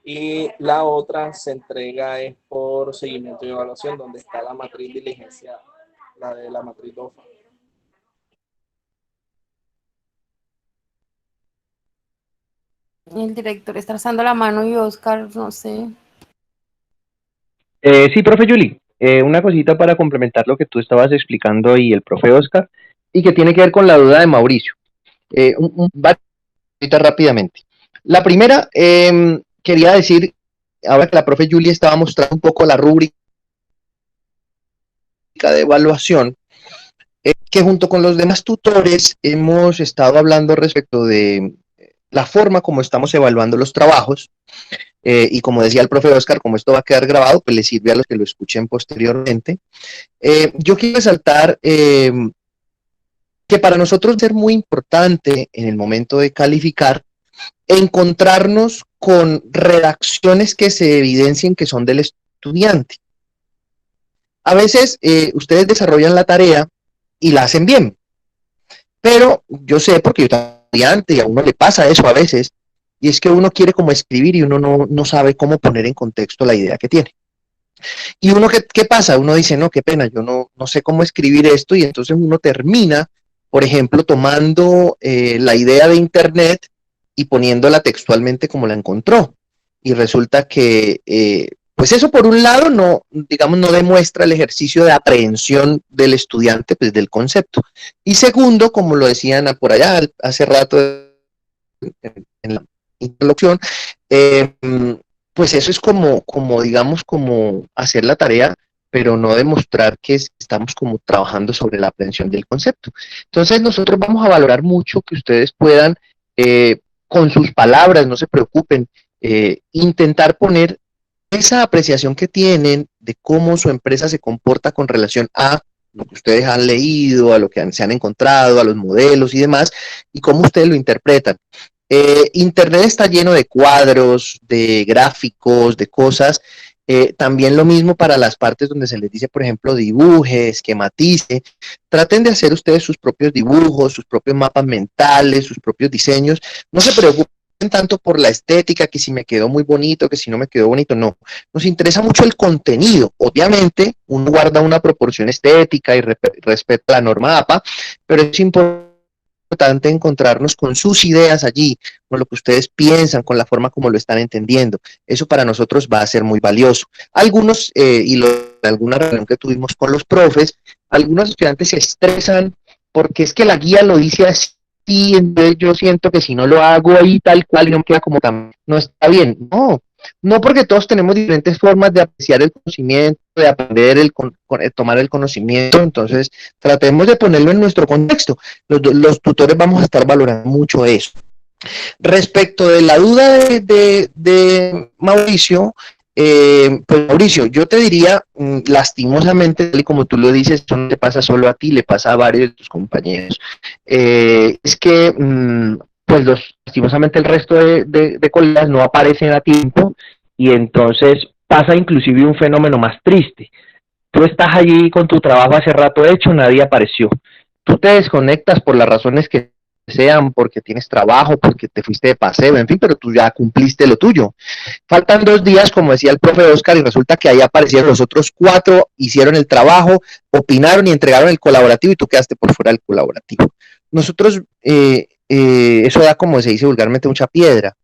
y la otra se entrega es por seguimiento y evaluación, donde está la matriz diligenciada, la de la matriz DOFA. El director está alzando la mano y Oscar, no sé. Sí, profe Yuli, una cosita para complementar lo que tú estabas explicando y el profe Oscar, y que tiene que ver con la duda de Mauricio. Rápidamente. La primera, quería decir, ahora que la profe Yuli estaba mostrando un poco la rúbrica de evaluación, que junto con los demás tutores hemos estado hablando respecto de la forma como estamos evaluando los trabajos, y como decía el profe Oscar, como esto va a quedar grabado, pues le sirve a los que lo escuchen posteriormente. Yo quiero resaltar que para nosotros es muy importante en el momento de calificar encontrarnos con redacciones que se evidencien que son del estudiante. A veces ustedes desarrollan la tarea y la hacen bien, pero yo sé, porque yo también estudiante y a uno le pasa eso a veces, y es que uno quiere como escribir y uno no sabe cómo poner en contexto la idea que tiene. Y uno, ¿qué pasa? Uno dice, no, qué pena, yo no sé cómo escribir esto, y entonces uno termina, por ejemplo, tomando la idea de Internet y poniéndola textualmente como la encontró. Y resulta que, pues eso por un lado no, digamos, no demuestra el ejercicio de aprehensión del estudiante, pues del concepto. Y segundo, como lo decían por allá hace rato en la introducción, pues eso es como, digamos, como hacer la tarea, pero no demostrar que estamos como trabajando sobre la aprehensión del concepto. Entonces nosotros vamos a valorar mucho que ustedes puedan, con sus palabras, no se preocupen, intentar poner esa apreciación que tienen de cómo su empresa se comporta con relación a lo que ustedes han leído, a lo que se han encontrado, a los modelos y demás, y cómo ustedes lo interpretan. Internet está lleno de cuadros, de gráficos, de cosas. También lo mismo para las partes donde se les dice, por ejemplo, dibuje, esquematice. Traten de hacer ustedes sus propios dibujos, sus propios mapas mentales, sus propios diseños. No se preocupen tanto por la estética, que si me quedó muy bonito, que si no me quedó bonito, no. Nos interesa mucho el contenido. Obviamente, uno guarda una proporción estética y respeta la norma APA, pero es importante encontrarnos con sus ideas allí, con lo que ustedes piensan, con la forma como lo están entendiendo. Eso para nosotros va a ser muy valioso. Algunos, alguna reunión que tuvimos con los profes, algunos estudiantes se estresan porque es que la guía lo dice así, y entonces yo siento que si no lo hago ahí tal cual y no me queda como tan, no está bien. No, porque todos tenemos diferentes formas de apreciar el conocimiento, de aprender, tomar el conocimiento. Entonces tratemos de ponerlo en nuestro contexto. Los tutores vamos a estar valorando mucho eso. Respecto de la duda de Mauricio, pues Mauricio, yo te diría, lastimosamente, tal y como tú lo dices, eso no te pasa solo a ti, le pasa a varios de tus compañeros. Es que, pues lastimosamente el resto de colegas no aparecen a tiempo, y entonces pasa inclusive un fenómeno más triste. Tú estás allí con tu trabajo hace rato hecho, nadie apareció. Tú te desconectas por las razones que sean, porque tienes trabajo, porque te fuiste de paseo, en fin, pero tú ya cumpliste lo tuyo. Faltan 2 días, como decía el profe Oscar, y resulta que ahí aparecieron los otros 4, hicieron el trabajo, opinaron y entregaron el colaborativo, y tú quedaste por fuera del colaborativo. Nosotros, eso da, como se dice vulgarmente, mucha piedra.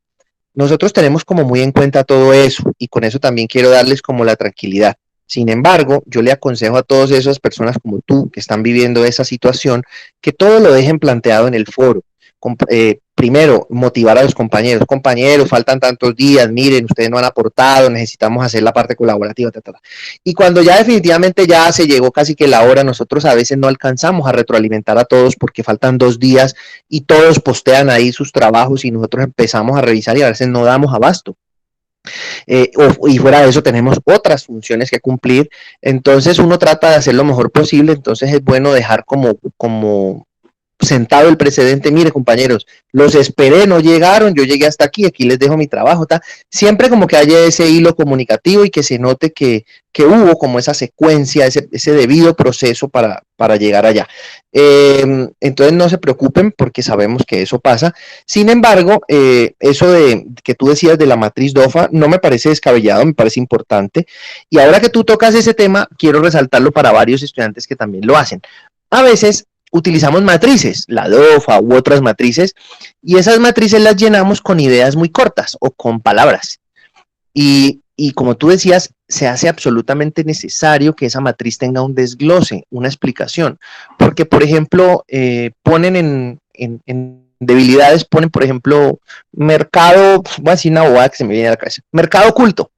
Nosotros tenemos como muy en cuenta todo eso, y con eso también quiero darles como la tranquilidad. Sin embargo, yo le aconsejo a todas esas personas como tú que están viviendo esa situación, que todo lo dejen planteado en el foro. Primero, motivar a los compañeros. Compañeros, faltan tantos días, miren, ustedes no han aportado, necesitamos hacer la parte colaborativa, etc. Y cuando ya definitivamente ya se llegó casi que la hora, nosotros a veces no alcanzamos a retroalimentar a todos porque faltan 2 días y todos postean ahí sus trabajos y nosotros empezamos a revisar y a veces no damos abasto. Y fuera de eso tenemos otras funciones que cumplir. Entonces uno trata de hacer lo mejor posible. Entonces es bueno dejar como sentado el precedente. Mire, compañeros, los esperé, no llegaron, yo llegué hasta aquí les dejo mi trabajo, siempre como que haya ese hilo comunicativo y que se note que hubo como esa secuencia, ese debido proceso para llegar allá. Entonces no se preocupen porque sabemos que eso pasa. Sin embargo, eso de que tú decías de la matriz DOFA no me parece descabellado, me parece importante, y ahora que tú tocas ese tema, quiero resaltarlo para varios estudiantes que también lo hacen. A veces utilizamos matrices, la DOFA u otras matrices, y esas matrices las llenamos con ideas muy cortas o con palabras. Y como tú decías, se hace absolutamente necesario que esa matriz tenga un desglose, una explicación, porque, por ejemplo, ponen en debilidades, ponen, por ejemplo, mercado, voy a decir una bobada que se me viene a la cabeza, mercado oculto.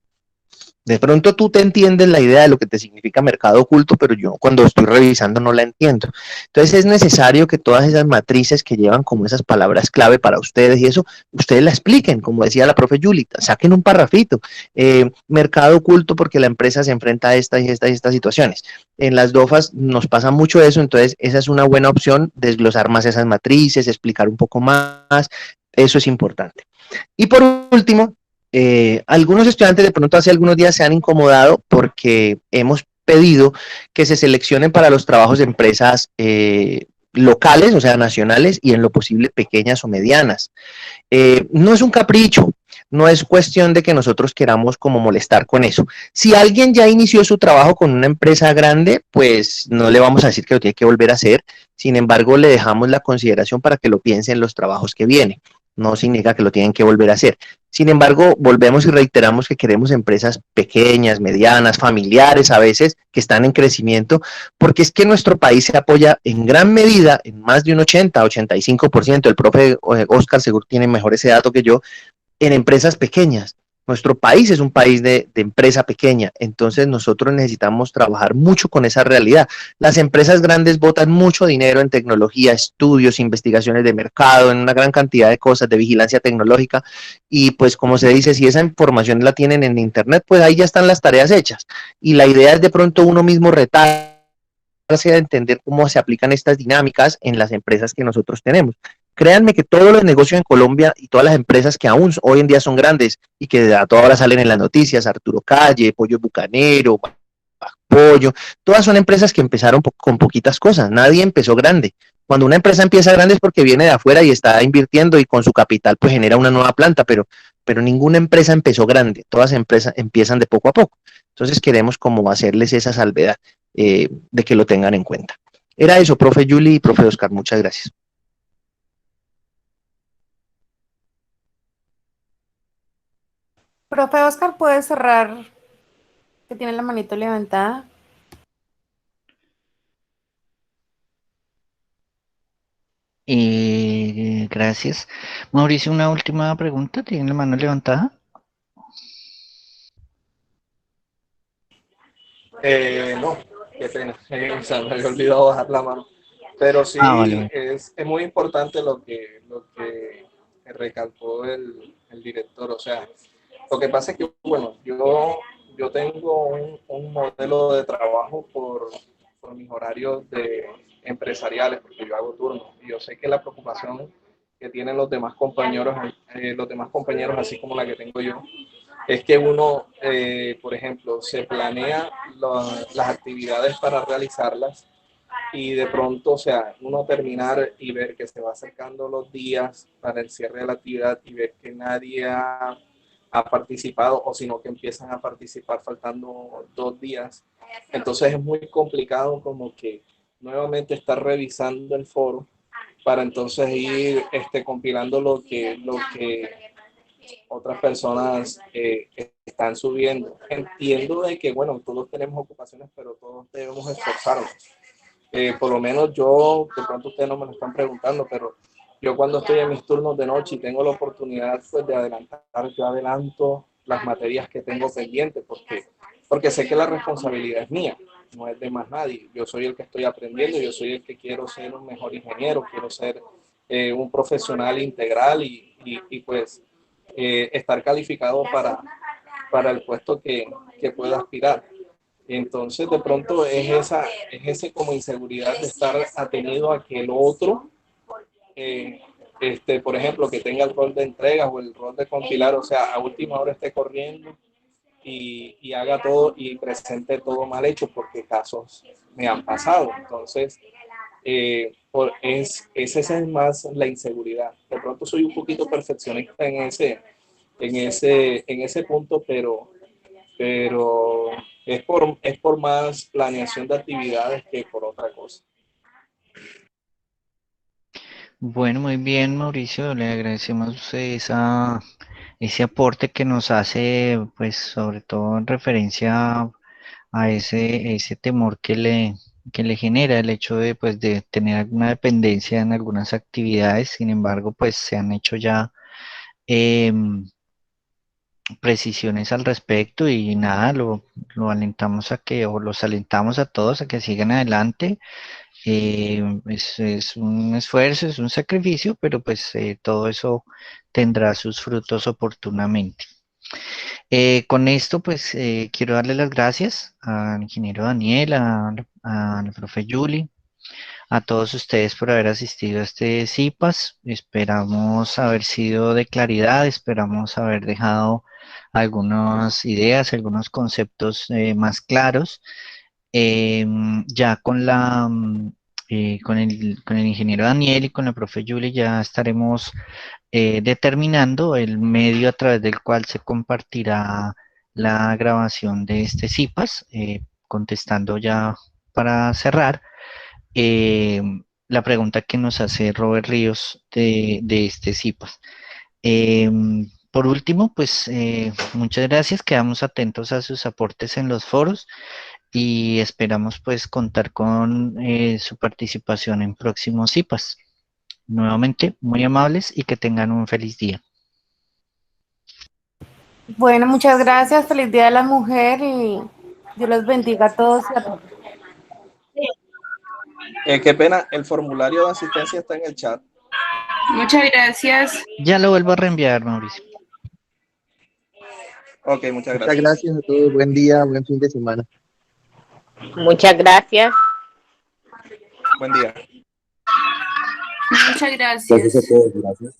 De pronto tú te entiendes la idea de lo que te significa mercado oculto, pero yo cuando estoy revisando no la entiendo. Entonces es necesario que todas esas matrices que llevan como esas palabras clave para ustedes y eso, ustedes la expliquen, como decía la profe Yulita, saquen un parrafito. Mercado oculto porque la empresa se enfrenta a estas y estas y estas situaciones. En las DOFAs nos pasa mucho eso, entonces esa es una buena opción, desglosar más esas matrices, explicar un poco más, eso es importante. Y por último, algunos estudiantes de pronto hace algunos días se han incomodado porque hemos pedido que se seleccionen para los trabajos de empresas locales, o sea, nacionales, y en lo posible pequeñas o medianas. No es un capricho, no es cuestión de que nosotros queramos como molestar con eso. Si alguien ya inició su trabajo con una empresa grande, pues no le vamos a decir que lo tiene que volver a hacer, sin embargo, le dejamos la consideración para que lo piense en los trabajos que vienen. No significa que lo tienen que volver a hacer. Sin embargo, volvemos y reiteramos que queremos empresas pequeñas, medianas, familiares a veces, que están en crecimiento, porque es que nuestro país se apoya en gran medida, en más de un 80, 85%, el profe Oscar seguro tiene mejor ese dato que yo, en empresas pequeñas. Nuestro país es un país de empresa pequeña, entonces nosotros necesitamos trabajar mucho con esa realidad. Las empresas grandes botan mucho dinero en tecnología, estudios, investigaciones de mercado, en una gran cantidad de cosas, de vigilancia tecnológica, y pues como se dice, si esa información la tienen en internet, pues ahí ya están las tareas hechas. Y la idea es de pronto uno mismo retar a entender cómo se aplican estas dinámicas en las empresas que nosotros tenemos. Créanme que todos los negocios en Colombia y todas las empresas que aún hoy en día son grandes y que a toda hora salen en las noticias, Arturo Calle, Pollo Bucanero, Pollo, todas son empresas que empezaron con poquitas cosas, nadie empezó grande. Cuando una empresa empieza grande es porque viene de afuera y está invirtiendo y con su capital pues genera una nueva planta, pero ninguna empresa empezó grande, todas empresas empiezan de poco a poco. Entonces queremos como hacerles esa salvedad de que lo tengan en cuenta. Era eso, profe Juli y profe Oscar, muchas gracias. Profe Oscar, ¿puede cerrar? Que tiene la manito levantada. Gracias. Mauricio, una última pregunta. ¿Tiene la mano levantada? No, qué pena. O sea, me había olvidado bajar la mano. Pero sí, Vale, vale. es muy importante lo que recalcó el director. O sea, lo que pasa es que, bueno, yo tengo un modelo de trabajo por mis horarios empresariales, porque yo hago turnos. Y yo sé que la preocupación que tienen los demás compañeros, así como la que tengo yo, es que uno, por ejemplo, se planea las actividades para realizarlas y de pronto, o sea, uno terminar y ver que se va acercando los días para el cierre de la actividad y ver que nadie ha participado o sino que empiezan a participar faltando 2 días. Entonces es muy complicado como que nuevamente estar revisando el foro para entonces ir compilando lo que otras personas están subiendo. Entiendo de que, bueno, todos tenemos ocupaciones, pero todos debemos esforzarnos. Por lo menos yo, de pronto ustedes no me lo están preguntando, pero yo cuando estoy en mis turnos de noche y tengo la oportunidad pues, de adelantar, yo adelanto las materias que tengo pendientes, porque sé que la responsabilidad es mía, no es de más nadie. Yo soy el que estoy aprendiendo, yo soy el que quiero ser un mejor ingeniero, quiero ser un profesional integral y pues estar calificado para el puesto que pueda aspirar. Entonces, de pronto es ese como inseguridad de estar atenido a que el otro, eh, por ejemplo, que tenga el rol de entrega o el rol de compilar, o sea, a última hora esté corriendo y haga todo y presente todo mal hecho, porque casos me han pasado. Entonces, esa es más la inseguridad. De pronto soy un poquito perfeccionista en ese punto, pero es por más planeación de actividades que por otra cosa. Bueno, muy bien, Mauricio. Le agradecemos ese aporte que nos hace, pues, sobre todo en referencia a ese temor que le genera el hecho de, pues, de tener alguna dependencia en algunas actividades. Sin embargo, pues, se han hecho ya em, precisiones al respecto y nada, lo alentamos a que, o los alentamos a todos a que sigan adelante. Es un esfuerzo, es un sacrificio, pero pues todo eso tendrá sus frutos oportunamente. Con esto, pues quiero darle las gracias al ingeniero Daniel, a la profe Julie, a todos ustedes por haber asistido a este CIPAS. Esperamos haber sido de claridad, esperamos haber dejado algunas ideas, algunos conceptos más claros. Ya con con el ingeniero Daniel y con la profe Julie ya estaremos determinando el medio a través del cual se compartirá la grabación de este CIPAS, contestando ya para cerrar eh, la pregunta que nos hace Robert Ríos de este CIPAS. Por último, pues muchas gracias, quedamos atentos a sus aportes en los foros y esperamos pues contar con su participación en próximos CIPAS. Nuevamente, muy amables y que tengan un feliz día. Bueno, muchas gracias. Feliz Día de la Mujer y Dios los bendiga a todos y a todas. Qué pena, el formulario de asistencia está en el chat. Muchas gracias. Ya lo vuelvo a reenviar, Mauricio. Ok, muchas Muchas gracias. gracias a todos. Buen día, buen fin de semana. Muchas gracias. Buen día. Muchas Gracias a gracias. todos, gracias.